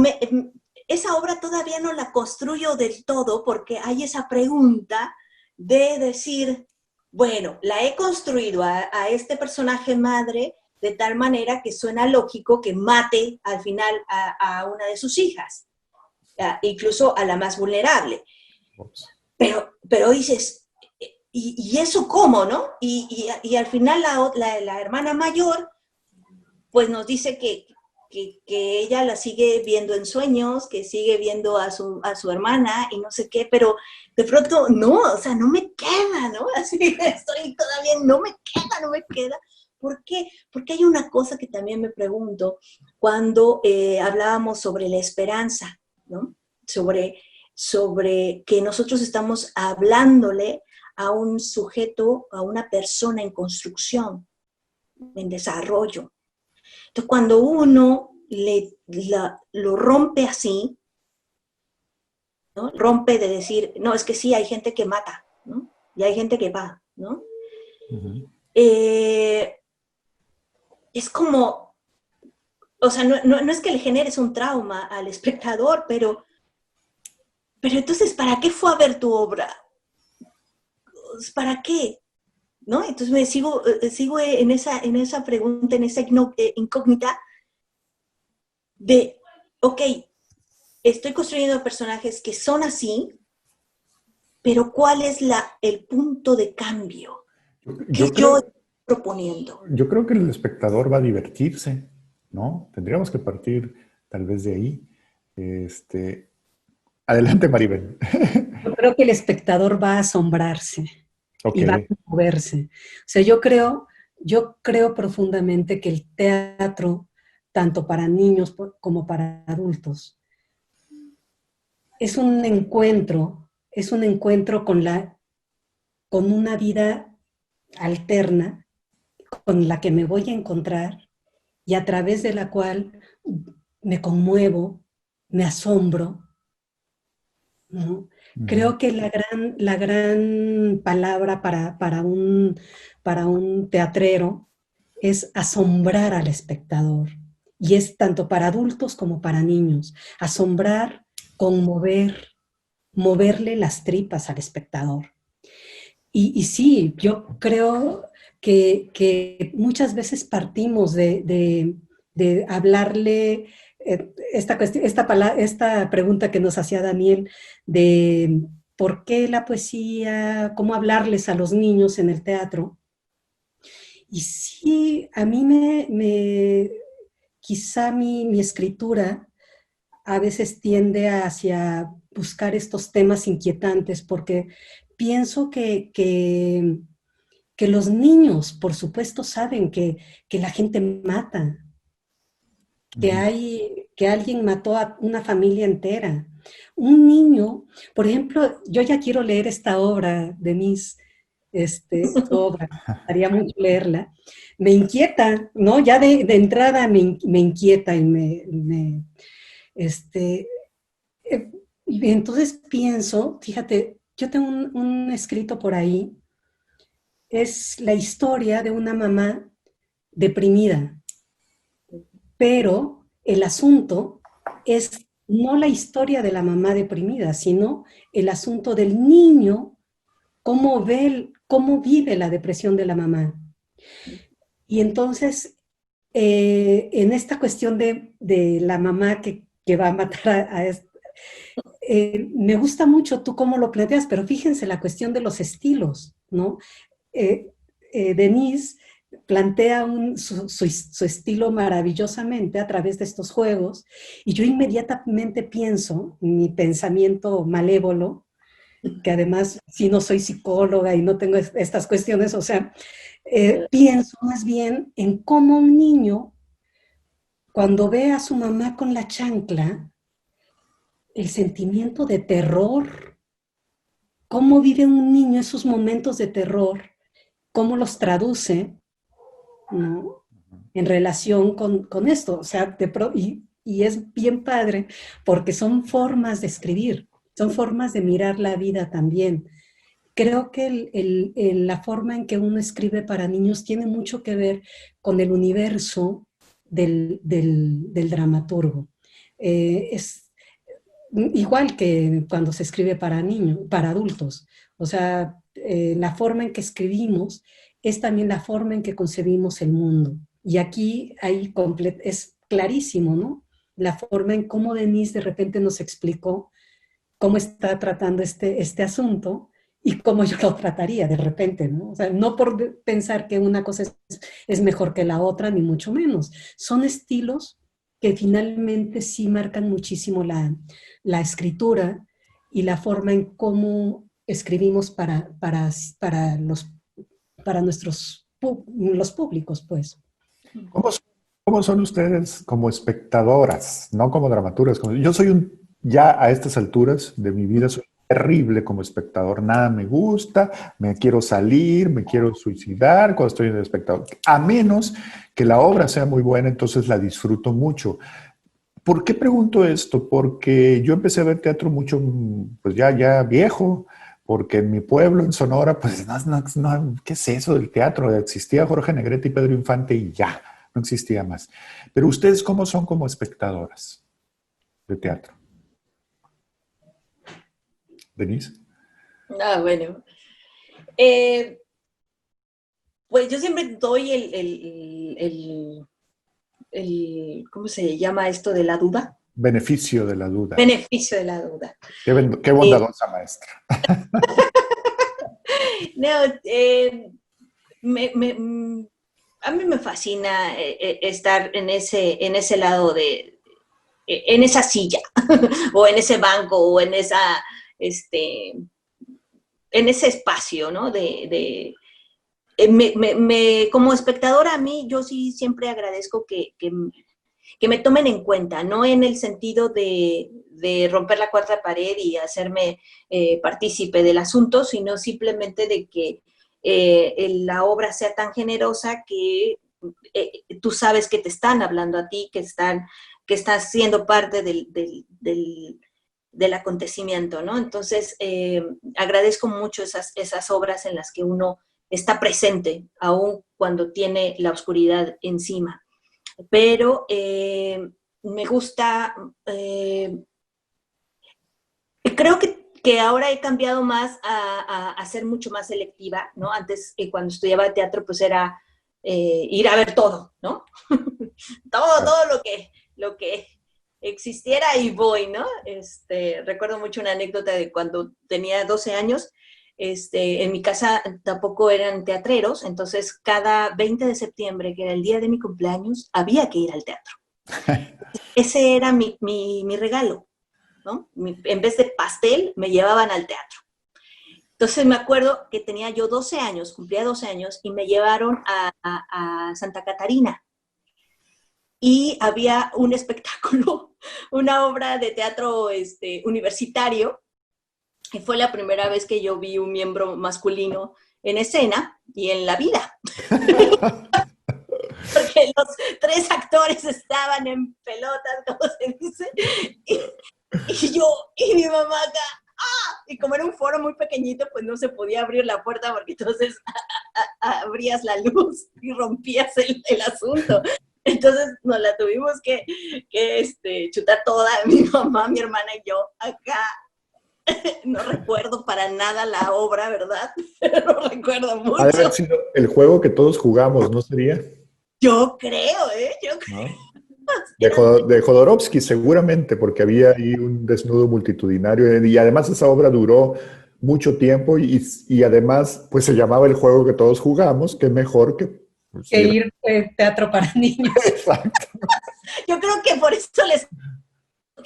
esa obra todavía no la construyo del todo porque hay esa pregunta de decir, bueno, la he construido a este personaje madre de tal manera que suena lógico que mate al final a una de sus hijas, incluso a la más vulnerable. Pero dices, ¿y eso cómo, no? Y al final la hermana mayor pues nos dice que ella la sigue viendo en sueños, que sigue viendo a su hermana y no sé qué, pero de pronto no, o sea, no me queda, ¿no? Así estoy todavía, no me queda. ¿Por qué? Porque hay una cosa que también me pregunto cuando hablábamos sobre la esperanza, ¿no? Sobre que nosotros estamos hablándole a un sujeto, a una persona en construcción, en desarrollo. Entonces, cuando uno lo rompe así, ¿no? Rompe de decir, no, es que sí, hay gente que mata, ¿no? Y hay gente que va, ¿no? Uh-huh. Es como, o sea, no es que le generes un trauma al espectador, pero entonces, ¿para qué fue a ver tu obra? ¿Para qué? ¿No? Entonces me sigo en esa pregunta, en esa incógnita de, ok, estoy construyendo personajes que son así, pero ¿cuál es el punto de cambio que yo estoy proponiendo? Yo creo que el espectador va a divertirse, ¿no? Tendríamos que partir tal vez de ahí. Adelante, Maribel. Yo creo que el espectador va a asombrarse y va a moverse. O sea, yo creo profundamente que el teatro, tanto para niños como para adultos, es un encuentro con una vida alterna con la que me voy a encontrar y a través de la cual me conmuevo, me asombro, ¿no? Uh-huh. Creo que la gran palabra para un teatrero es asombrar al espectador. Y es tanto para adultos como para niños. Asombrar, conmover, moverle las tripas al espectador. Y sí, yo creo que muchas veces partimos de hablarle, esta pregunta que nos hacía Daniel, de por qué la poesía, cómo hablarles a los niños en el teatro. Y sí, a mí quizá mi escritura a veces tiende hacia buscar estos temas inquietantes, porque pienso que los niños, por supuesto, saben que la gente mata, que alguien mató a una familia entera. Un niño, por ejemplo, yo ya quiero leer esta obra, Denise, tu obra, haría mucho leerla. Me inquieta, ¿no? Ya de entrada me inquieta y y entonces pienso, fíjate, yo tengo un escrito por ahí, es la historia de una mamá deprimida, pero el asunto es no la historia de la mamá deprimida, sino el asunto del niño, cómo vive la depresión de la mamá. Y entonces, en esta cuestión de la mamá que va a matar me gusta mucho tú cómo lo planteas, pero fíjense la cuestión de los estilos, ¿no? Denise plantea su estilo maravillosamente a través de estos juegos y yo inmediatamente pienso, mi pensamiento malévolo, que además si no soy psicóloga y no tengo estas cuestiones, o sea, pienso más bien en cómo un niño, cuando ve a su mamá con la chancla, el sentimiento de terror, cómo vive un niño esos momentos de terror, cómo los traduce, ¿no? en relación con esto. O sea, y es bien padre porque son formas de escribir, son formas de mirar la vida también. Creo que la forma en que uno escribe para niños tiene mucho que ver con el universo del dramaturgo. Es igual que cuando se escribe para niños, para adultos. O sea, la forma en que escribimos es también la forma en que concebimos el mundo. Y aquí es clarísimo, ¿no? La forma en cómo Denise de repente nos explicó cómo está tratando este asunto y cómo yo lo trataría de repente, ¿no? O sea, no por pensar que una cosa es mejor que la otra, ni mucho menos. Son estilos que finalmente sí marcan muchísimo la escritura y la forma en cómo escribimos para los públicos, pues. ¿Cómo, cómo son ustedes como espectadoras, no como dramaturgas? Yo soy ya a estas alturas de mi vida, soy terrible como espectador. Nada me gusta, me quiero salir, me quiero suicidar cuando estoy en el espectador. A menos que la obra sea muy buena, entonces la disfruto mucho. ¿Por qué pregunto esto? Porque yo empecé a ver teatro mucho, pues ya viejo, porque en mi pueblo, en Sonora, pues ¿qué es eso del teatro? Existía Jorge Negrete y Pedro Infante y ya, no existía más. Pero ustedes, ¿cómo son como espectadoras de teatro? Denise. Ah, bueno. Eh, pues yo siempre doy ¿cómo se llama esto de la duda? Beneficio de la duda. Beneficio de la duda. Qué bondadosa maestra. No, a mí me fascina estar en ese lado en esa silla, o en ese banco, o en en ese espacio, ¿no? Como espectadora, a mí, yo sí siempre agradezco que me tomen en cuenta, no en el sentido de romper la cuarta pared y hacerme partícipe del asunto, sino simplemente de que la obra sea tan generosa que tú sabes que te están hablando a ti, que estás siendo parte del acontecimiento, ¿no? Entonces, agradezco mucho esas obras en las que uno está presente, aun cuando tiene la oscuridad encima. Pero me gusta, creo que ahora he cambiado más a ser mucho más selectiva, ¿no? Antes, cuando estudiaba teatro, pues era ir a ver todo, ¿no? todo lo que existiera y voy, ¿no? Recuerdo mucho una anécdota de cuando tenía 12 años, en mi casa tampoco eran teatreros, entonces cada 20 de septiembre, que era el día de mi cumpleaños, había que ir al teatro. Ese era mi regalo, ¿no? En vez de pastel, me llevaban al teatro. Entonces me acuerdo que tenía yo 12 años, cumplía 12 años, y me llevaron a Santa Catarina. Y había un espectáculo, una obra de teatro universitario, y fue la primera vez que yo vi un miembro masculino en escena y en la vida. Porque los 3 actores estaban en pelotas, como se dice, y mi mamá acá, ¡ah! Y como era un foro muy pequeñito, pues no se podía abrir la puerta porque entonces abrías la luz y rompías el asunto. Entonces nos la tuvimos que chutar toda, mi mamá, mi hermana y yo, acá. No recuerdo para nada la obra, ¿verdad? Pero recuerdo mucho. Ha de haber sido el juego que todos jugamos, ¿no sería? Yo creo, Yo creo. ¿No? De Jodorowsky, seguramente, porque había ahí un desnudo multitudinario y además esa obra duró mucho tiempo y además pues se llamaba el juego que todos jugamos, que mejor que... Pues, que ir teatro para niños. Exacto. Yo creo que por eso les...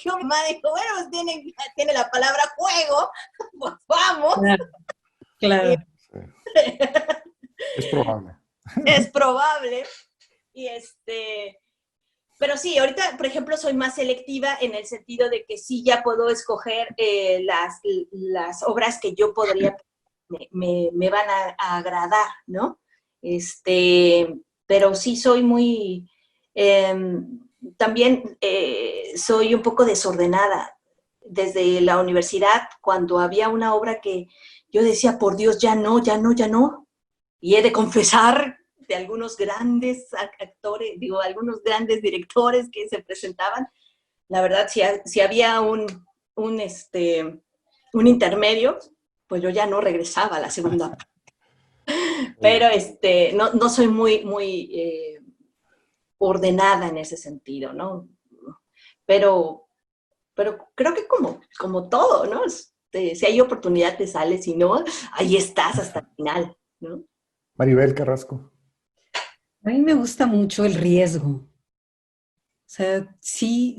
Mi mamá dijo, bueno, pues tiene la palabra juego, pues vamos. Claro. Es probable. Es probable. Y pero sí, ahorita, por ejemplo, soy más selectiva en el sentido de que sí ya puedo escoger las obras que yo podría, me van a agradar, ¿no? pero sí soy muy, también soy un poco desordenada. Desde la universidad, cuando había una obra que yo decía, por Dios, ya no, ya no, ya no, y he de confesar de algunos grandes actores, digo, algunos grandes directores que se presentaban, la verdad, si había un intermedio, pues yo ya no regresaba a la segunda. Pero no soy muy ordenada en ese sentido, ¿no? Pero creo que como todo, ¿no? Si hay oportunidad te sales, si no, ahí estás hasta el final, ¿no? Maribel Carrasco. A mí me gusta mucho el riesgo. O sea, sí,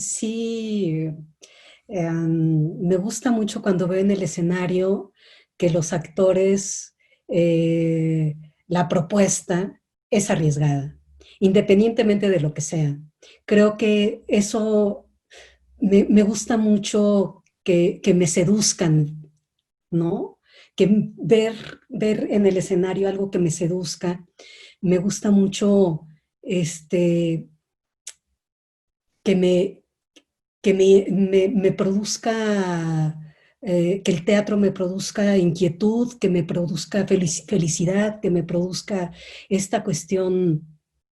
me gusta mucho cuando veo en el escenario que los actores, la propuesta es arriesgada, independientemente de lo que sea. Creo que eso me gusta mucho que me seduzcan, ¿no? Que ver en el escenario algo que me seduzca. Me gusta mucho que me produzca, que el teatro me produzca inquietud, que me produzca felicidad, que me produzca esta cuestión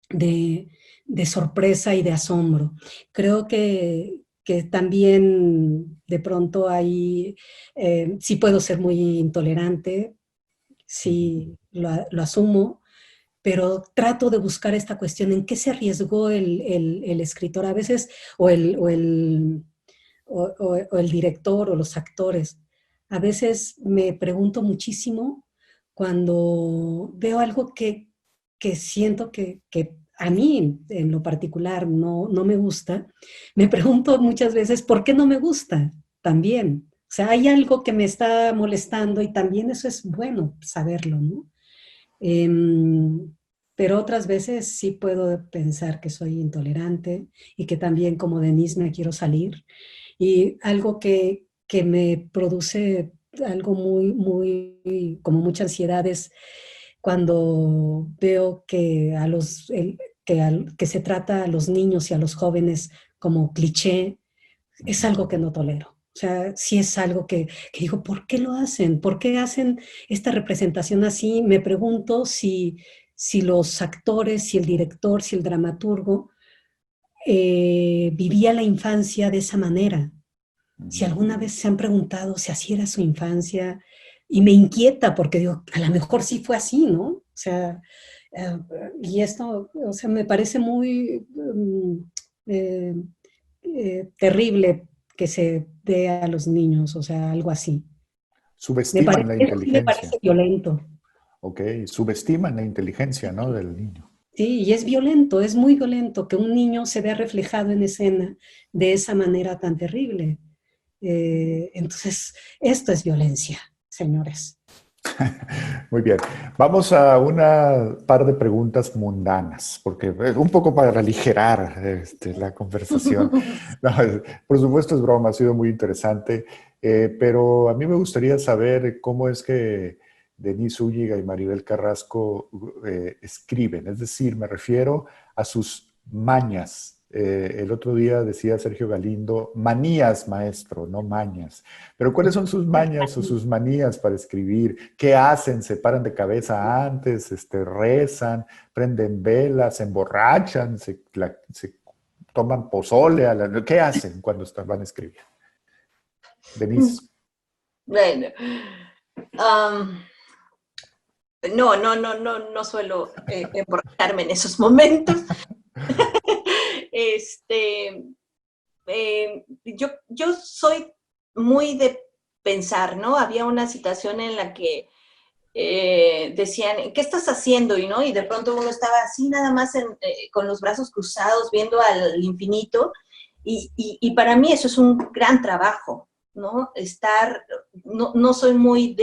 de sorpresa y de asombro. Creo que también de pronto ahí sí puedo ser muy intolerante, sí lo asumo, pero trato de buscar esta cuestión, en qué se arriesgó el escritor a veces, o el director, o los actores. A veces me pregunto muchísimo cuando veo algo que siento que a mí en lo particular no me gusta, me pregunto muchas veces, ¿por qué no me gusta? También. O sea, hay algo que me está molestando y también eso es bueno saberlo, ¿no? Pero otras veces sí puedo pensar que soy intolerante y que también como Denise me quiero salir. Y algo que me produce algo como mucha ansiedad es cuando veo que se trata a los niños y a los jóvenes como cliché, es algo que no tolero. O sea, sí es algo que digo, ¿por qué lo hacen? ¿Por qué hacen esta representación así? Me pregunto si los actores, si el director, si el dramaturgo vivía la infancia de esa manera. Si alguna vez se han preguntado si así era su infancia, y me inquieta porque digo, a lo mejor sí fue así, ¿no? O sea, eh, y esto, o sea, me parece muy eh, terrible que se dé a los niños, o sea, algo así. Subestiman la Eso sí me inteligencia. parece violento. Ok, subestiman la inteligencia, ¿no? Del niño. Sí, y es violento, es muy violento que un niño se vea reflejado en escena de esa manera tan terrible. Entonces, esto es violencia, señores. Muy bien. Vamos a una par de preguntas mundanas, porque un poco para aligerar la conversación. No, por supuesto es broma, ha sido muy interesante, pero a mí me gustaría saber cómo es que Denise Zúñiga y Maribel Carrasco escriben, es decir, me refiero a sus mañas. El otro día decía Sergio Galindo, manías, maestro, no mañas. Pero ¿cuáles son sus mañas o sus manías para escribir? ¿Qué hacen? ¿Se paran de cabeza antes? ¿Rezan? ¿Prenden velas? ¿Se emborrachan? ¿Se toman pozole? ¿Qué hacen cuando van a escribir? Denise. Bueno, no suelo emborracharme en esos momentos. Yo soy muy de pensar, ¿no? Había una situación en la que decían, ¿qué estás haciendo? Y de pronto uno estaba así nada más con los brazos cruzados viendo al infinito y para mí eso es un gran trabajo, ¿no? No soy muy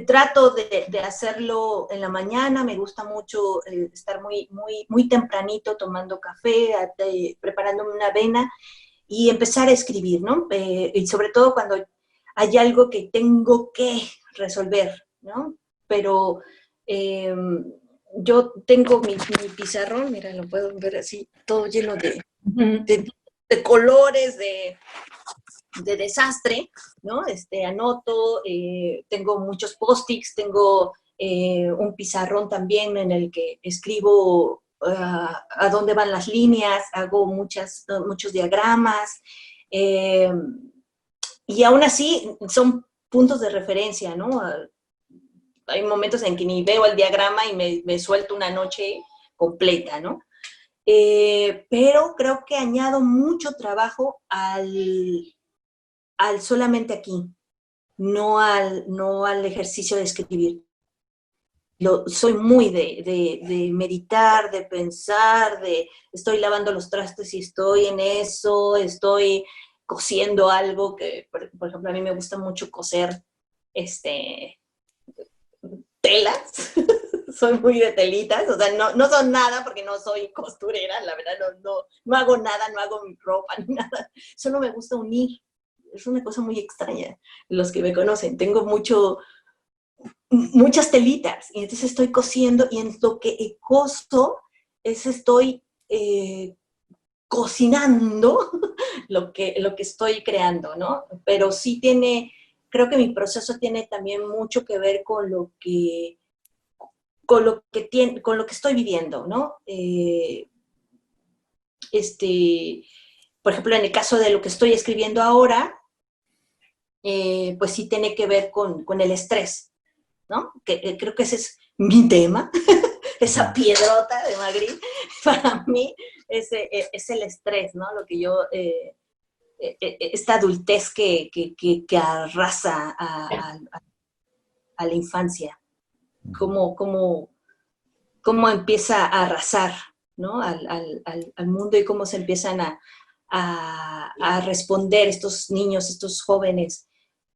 trato de hacerlo en la mañana, me gusta mucho estar muy tempranito tomando café, preparándome una avena y empezar a escribir, ¿no? Y sobre todo cuando hay algo que tengo que resolver, ¿no? Pero yo tengo mi pizarrón, mira, lo puedo ver así, todo lleno de colores, de desastre, ¿no? Anoto, tengo muchos post-its, tengo un pizarrón también en el que escribo a dónde van las líneas, hago muchos diagramas, y aún así son puntos de referencia, ¿no? Hay momentos en que ni veo el diagrama y me suelto una noche completa, ¿no? Pero creo que añado mucho trabajo al solamente aquí, no al ejercicio de escribir. Soy muy de meditar, de pensar, estoy lavando los trastes y estoy en eso, estoy cosiendo algo que, por ejemplo, a mí me gusta mucho coser telas, soy muy de telitas, o sea, no son nada porque no soy costurera, la verdad, no hago nada, no hago mi ropa ni nada, solo me gusta unir. Es una cosa muy extraña, los que me conocen, tengo muchas telitas, y entonces estoy cosiendo, y en lo que coso, estoy cocinando lo que estoy creando, ¿no? Pero sí creo que mi proceso tiene también mucho que ver con lo que estoy viviendo, ¿no? Por ejemplo, en el caso de lo que estoy escribiendo ahora, pues sí tiene que ver con el estrés, ¿no? Creo que ese es mi tema, esa piedrota de Magritte, para mí es el estrés, ¿no? Lo que yo, esta adultez que arrasa a la infancia, cómo empieza a arrasar, ¿no? al mundo, y cómo se empiezan a responder estos niños, estos jóvenes,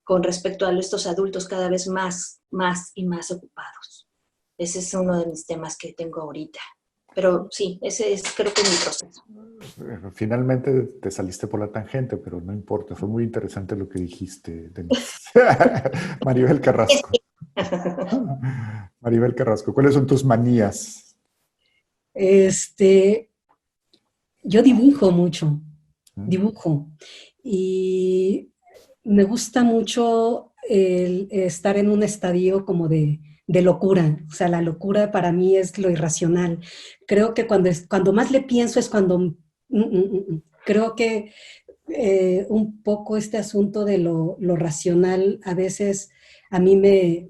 con respecto a estos adultos cada vez más y más ocupados. Ese es uno de mis temas que tengo ahorita. Pero sí, ese es, creo que, mi proceso. Finalmente te saliste por la tangente, pero no importa. Fue muy interesante lo que dijiste, Denise. Maribel Carrasco. Maribel Carrasco, ¿cuáles son tus manías? Yo dibujo mucho, dibujo. Y me gusta mucho el estar en un estadio como de locura. O sea, la locura para mí es lo irracional. Creo que cuando más le pienso es cuando... Creo que un poco este asunto de lo racional a veces a mí me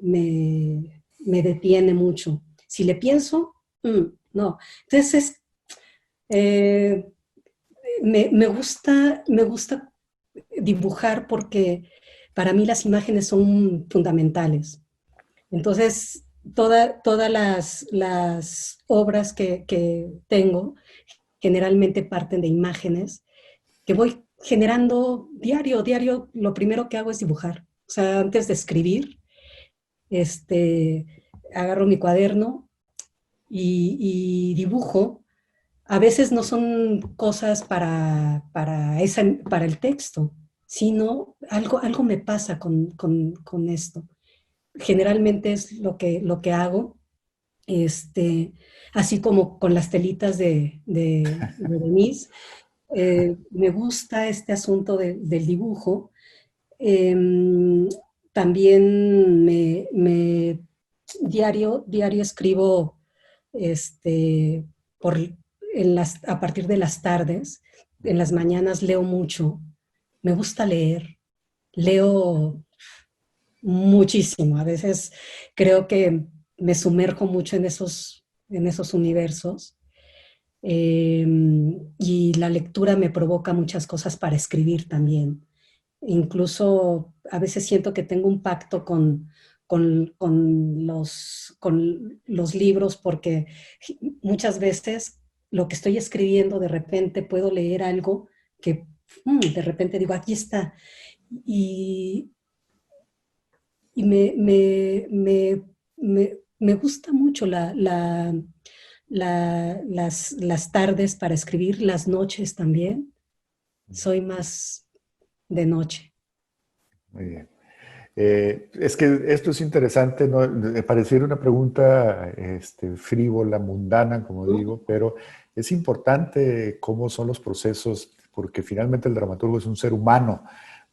detiene mucho. Si le pienso, no. Entonces, eh, me gusta dibujar porque para mí las imágenes son fundamentales. Entonces, todas las obras que tengo generalmente parten de imágenes que voy generando diario. Lo primero que hago es dibujar. O sea, antes de escribir, agarro mi cuaderno y dibujo. A veces no son cosas para el texto, sino algo me pasa con esto. Generalmente es lo que hago, así como con las telitas de Denise. Me gusta este asunto del dibujo. Eh, También diario escribo este, por, a partir de las tardes. En las mañanas leo mucho. Me gusta leer. Leo muchísimo. A veces creo que me sumerjo mucho en esos universos. Y la lectura me provoca muchas cosas para escribir también. Incluso a veces siento que tengo un pacto con los libros, porque muchas veces lo que estoy escribiendo, de repente puedo leer algo que de repente digo, aquí está. Y, y me gusta mucho las tardes para escribir, las noches también. Soy más de noche. Muy bien. Es que esto es interesante, ¿no? Pareciera una pregunta frívola, mundana, como digo, pero es importante cómo son los procesos, porque finalmente el dramaturgo es un ser humano,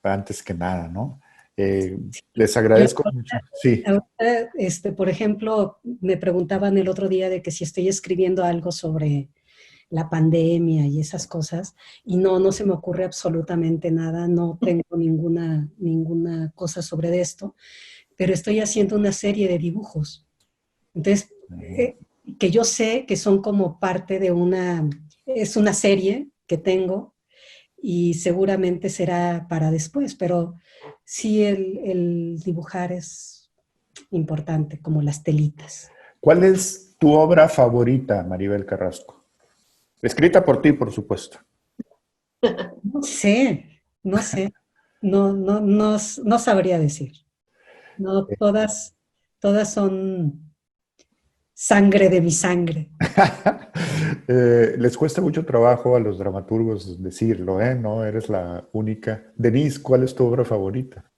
antes que nada, ¿no? Les Yo, agradezco mucho. Sí. ahorita, por ejemplo, me preguntaban el otro día de que si estoy escribiendo algo sobre la pandemia y esas cosas, y no se me ocurre absolutamente nada, no tengo ninguna cosa sobre esto, pero estoy haciendo una serie de dibujos. Entonces, que yo sé que son como parte de es una serie que tengo y seguramente será para después, pero sí el dibujar es importante, como las telitas. ¿Cuál es tu obra favorita, Maribel Carrasco? Escrita por ti, por supuesto. No sé, no sabría decir. No, todas son sangre de mi sangre. Les cuesta mucho trabajo a los dramaturgos decirlo, ¿eh? No eres la única. Denise, ¿cuál es tu obra favorita?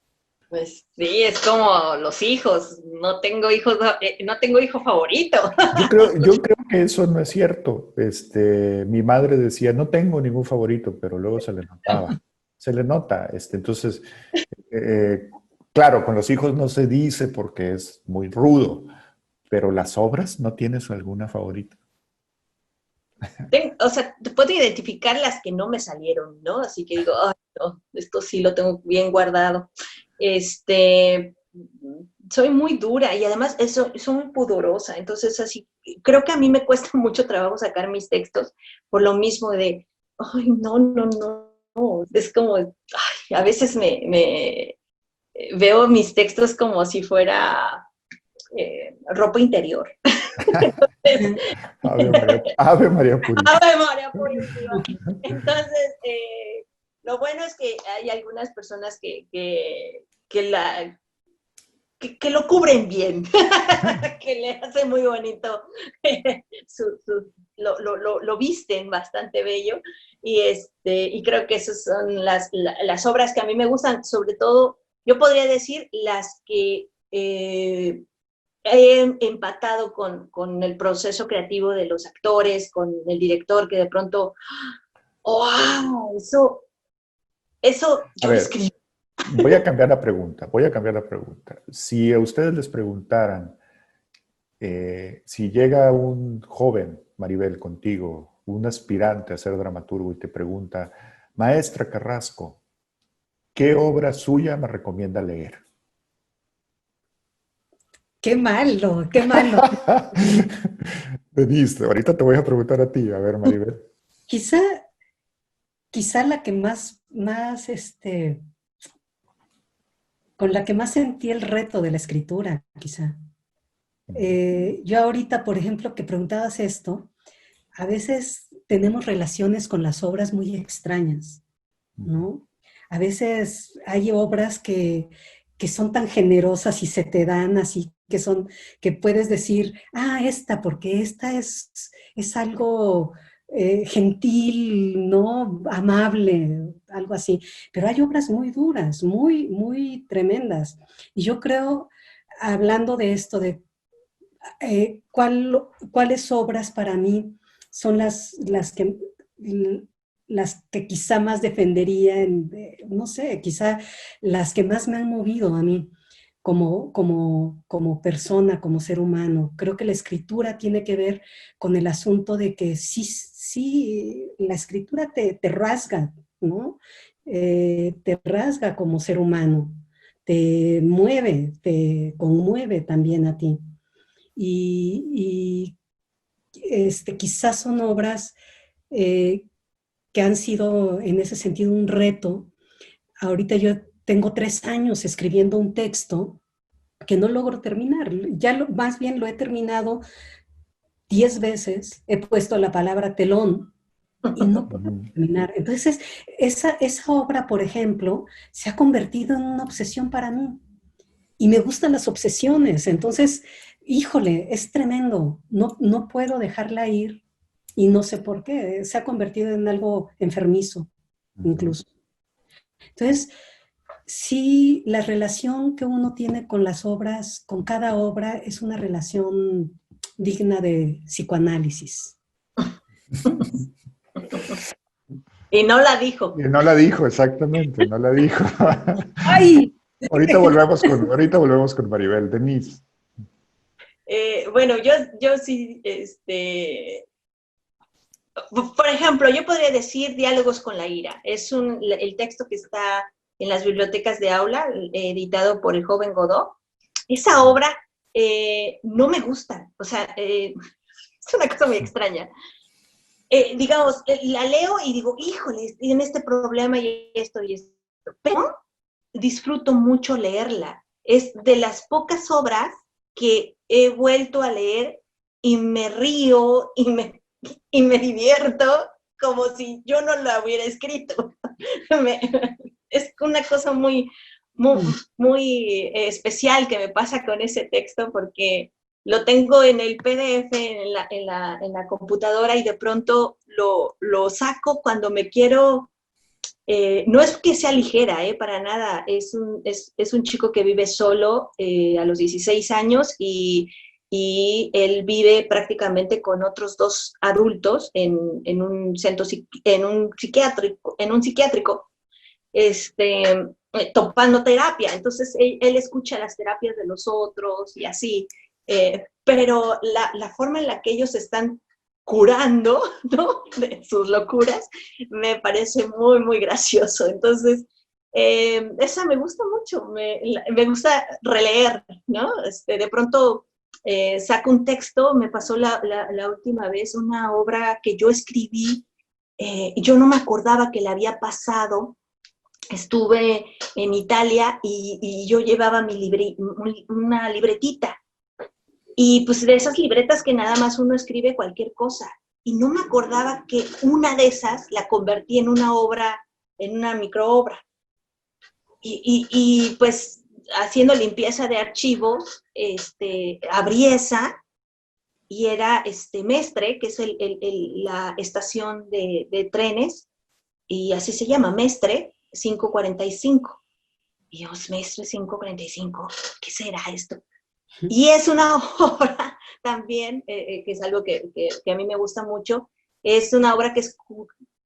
Pues sí, es como los hijos. No tengo hijo favorito. Yo creo que eso no es cierto. Mi madre decía, no tengo ningún favorito, pero luego se le notaba. Se le nota. Entonces, eh, claro, con los hijos no se dice porque es muy rudo, pero las obras, ¿no tienes alguna favorita? O sea, te puedo identificar las que no me salieron, ¿no? Así que digo, ay, no, esto sí lo tengo bien guardado. Este, soy muy dura y además soy muy pudorosa, entonces así, creo que a mí me cuesta mucho trabajo sacar mis textos por lo mismo de, ay, no, es como, ay, a veces me veo mis textos como si fuera ropa interior. Entonces, Ave María Purísima. ¡Ave María Purísima! Entonces, lo bueno es que hay algunas personas que lo cubren bien, que le hace muy bonito, lo visten bastante bello y creo que esas son las obras que a mí me gustan, sobre todo, yo podría decir las que he empatado con el proceso creativo de los actores, con el director, que de pronto, ¡wow! Eso A yo lo ver, escribí. voy a cambiar la pregunta. Si a ustedes les preguntaran, si llega un joven, Maribel, contigo, un aspirante a ser dramaturgo y te pregunta, Maestra Carrasco, ¿qué obra suya me recomienda leer? Qué malo, qué malo. Denise, ahorita te voy a preguntar a ti, a ver, Maribel. Quizá, quizá la que con la que más sentí el reto de la escritura, quizá. Yo ahorita, por ejemplo, que preguntabas esto, a veces tenemos relaciones con las obras muy extrañas, ¿no? A veces hay obras que son tan generosas y se te dan así, que puedes decir, esta, porque esta es algo gentil, ¿no? Amable, algo así. Pero hay obras muy duras, muy tremendas. Y yo creo, hablando de esto, de cuáles obras para mí son las que quizá más defendería, no sé, quizá las que más me han movido a mí como persona, como ser humano. Creo que la escritura tiene que ver con el asunto de que sí, la escritura te rasga, ¿no? Te rasga como ser humano, te mueve, te conmueve también a ti. Quizás son obras eh, que han sido en ese sentido un reto. Ahorita yo tengo 3 años escribiendo un texto que no logro terminar. Más bien lo he terminado 10 veces. He puesto la palabra telón y no puedo terminar. Entonces, esa obra, por ejemplo, se ha convertido en una obsesión para mí. Y me gustan las obsesiones. Entonces, híjole, es tremendo. No puedo dejarla ir y no sé por qué. Se ha convertido en algo enfermizo, incluso. Entonces, sí, la relación que uno tiene con las obras, con cada obra, es una relación digna de psicoanálisis. Y no la dijo. Y no la dijo, exactamente, no la dijo. ¡Ay! Ahorita volvemos con Maribel. Denise. Bueno, yo sí, por ejemplo, yo podría decir Diálogos con la ira. Es el texto que está en las bibliotecas de aula, editado por el joven Godot. Esa obra no me gusta, o sea, es una cosa muy extraña. Digamos, la leo y digo, híjole, tiene este problema y esto, pero disfruto mucho leerla. Es de las pocas obras que he vuelto a leer y me río y me divierto como si yo no la hubiera escrito. Es una cosa muy especial que me pasa con ese texto, porque lo tengo en el PDF en la computadora y de pronto lo saco cuando me quiero. No es que sea ligera, para nada. Es un chico que vive solo a los 16 años y él vive prácticamente con otros dos adultos en un centro, en un psiquiátrico, tomando terapia. Entonces él escucha las terapias de los otros y así. Pero la forma en la que ellos están curando, ¿no?, de sus locuras, me parece muy gracioso. Entonces, esa me gusta mucho, me gusta releer, ¿no? De pronto saco un texto, me pasó la última vez una obra que yo escribí, yo no me acordaba que la había pasado. Estuve en Italia y yo llevaba una libretita. Y pues de esas libretas que nada más uno escribe cualquier cosa. Y no me acordaba que una de esas la convertí en una obra, en una microobra. Y pues haciendo limpieza de archivos, abrí esa y era Mestre, que es la estación de trenes, y así se llama, Mestre 545. Dios, Mestre 545, ¿qué será esto? Y es una obra también, que es algo que a mí me gusta mucho, es una obra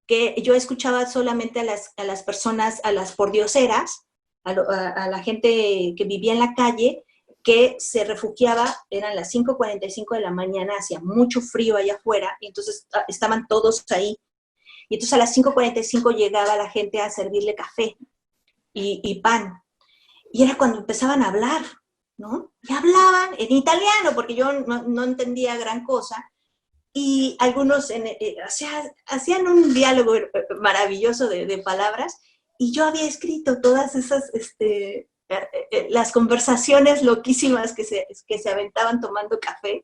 que yo escuchaba solamente a las personas, a las pordioseras, a la gente que vivía en la calle, que se refugiaba, eran las 5:45 de la mañana, hacía mucho frío allá afuera, y entonces estaban todos ahí. Y entonces a las 5:45 llegaba la gente a servirle café y pan. Y era cuando empezaban a hablar, ¿no? Y hablaban en italiano, porque yo no entendía gran cosa, y algunos hacían un diálogo maravilloso de palabras, y yo había escrito todas esas, las conversaciones loquísimas que se aventaban tomando café,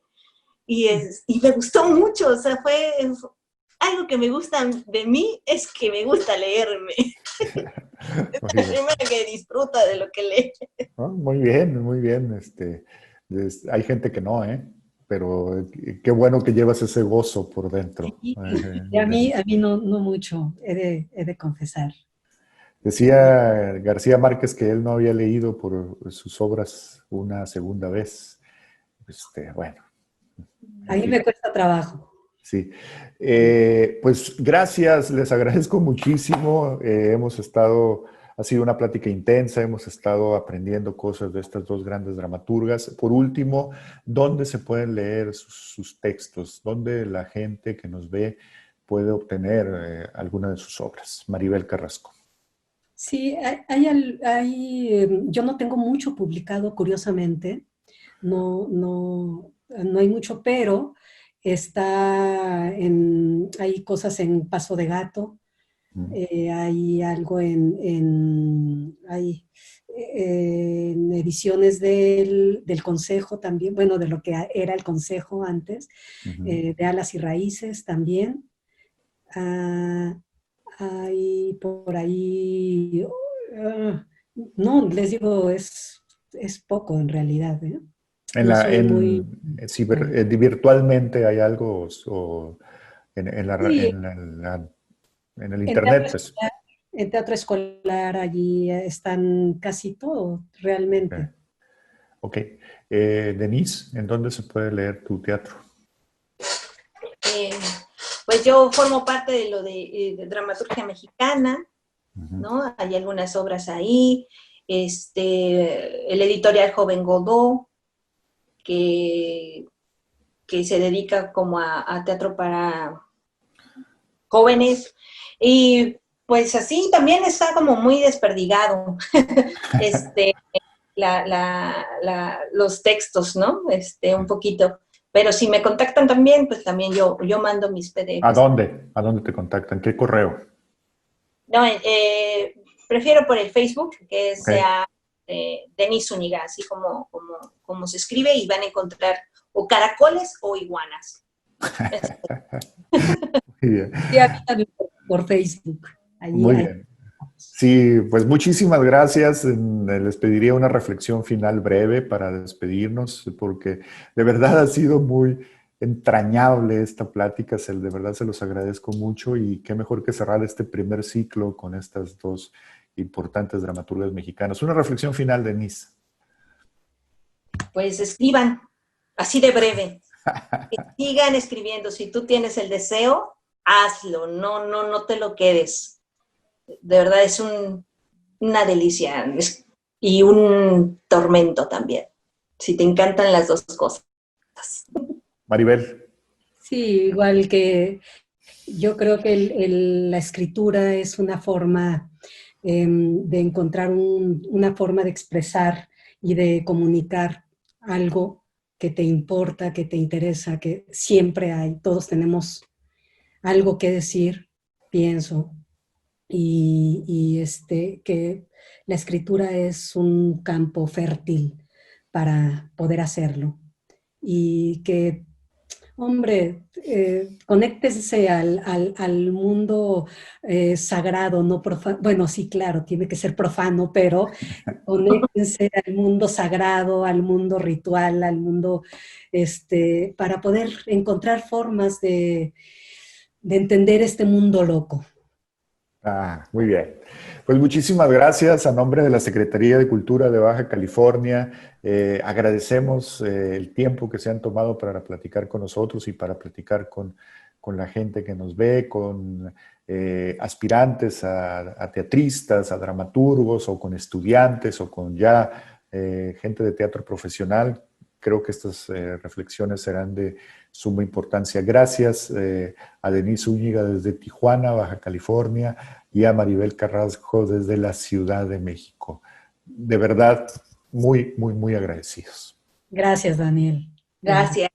y me gustó mucho. O sea, fue algo que me gusta de mí, es que me gusta leerme. Es la primera que disfruta de lo que lee. Oh, muy bien, muy bien. Hay gente que no, ¿eh? Pero qué bueno que llevas ese gozo por dentro. Sí, y a mí no mucho, he de confesar. Decía García Márquez que él no había leído por sus obras una segunda vez. Bueno. A mí me cuesta trabajo. Sí. Pues gracias, les agradezco muchísimo. Ha sido una plática intensa, hemos estado aprendiendo cosas de estas dos grandes dramaturgas. Por último, ¿dónde se pueden leer sus textos? ¿Dónde la gente que nos ve puede obtener alguna de sus obras? Maribel Carrasco. Sí, yo no tengo mucho publicado, curiosamente, no hay mucho, pero hay cosas en Paso de Gato, hay algo en ediciones del Consejo también, bueno, de lo que era el Consejo antes, de Alas y Raíces también. Hay por ahí, no, les digo, es poco en realidad, ¿eh? No soy muy... Virtualmente hay algo o en Sí, el en internet, pues. en teatro escolar allí están casi todos, realmente. Ok. Denise, ¿en dónde se puede leer tu teatro? Pues yo formo parte de lo de dramaturgia mexicana, ¿no? Hay algunas obras ahí. El editorial Joven Godó, que se dedica como a teatro para jóvenes. Y pues así también está como muy desperdigado los textos, ¿no? Un poquito. Pero si me contactan también, pues también yo mando mis PDFs. ¿A dónde? ¿A dónde te contactan? ¿Qué correo? No, prefiero por el Facebook, que Okay. sea Denise Zúñiga, así como se escribe, y van a encontrar o caracoles o iguanas. Muy bien. Sí, a mí también por Facebook. Allí Muy bien. Sí, pues muchísimas gracias. Les pediría una reflexión final breve para despedirnos, porque de verdad ha sido muy entrañable esta plática. De verdad se los agradezco mucho y qué mejor que cerrar este primer ciclo con estas dos importantes dramaturgas mexicanas. Una reflexión final, Denise. Pues escriban, así de breve. Que sigan escribiendo. Si tú tienes el deseo, hazlo. No te lo quedes. De verdad es una delicia y un tormento también. Si te encantan las dos cosas. Maribel. Sí, igual que yo creo que la escritura es una forma de encontrar una forma de expresar y de comunicar algo que te importa, que te interesa, que siempre hay. Todos tenemos algo que decir, pienso, que la escritura es un campo fértil para poder hacerlo. Y que, hombre, conéctense al mundo sagrado, no profano. Bueno, sí, claro, tiene que ser profano, pero conéctense al mundo sagrado, al mundo ritual, al mundo, para poder encontrar formas de entender este mundo loco. Muy bien. Pues muchísimas gracias a nombre de la Secretaría de Cultura de Baja California. Agradecemos el tiempo que se han tomado para platicar con nosotros y para platicar con la gente que nos ve, con aspirantes a teatristas, a dramaturgos o con estudiantes o con ya gente de teatro profesional. Creo que estas reflexiones serán de suma importancia. Gracias a Denise Zúñiga desde Tijuana, Baja California, y a Maribel Carrasco desde la Ciudad de México. De verdad, muy, muy, muy agradecidos. Gracias, Daniel. Gracias.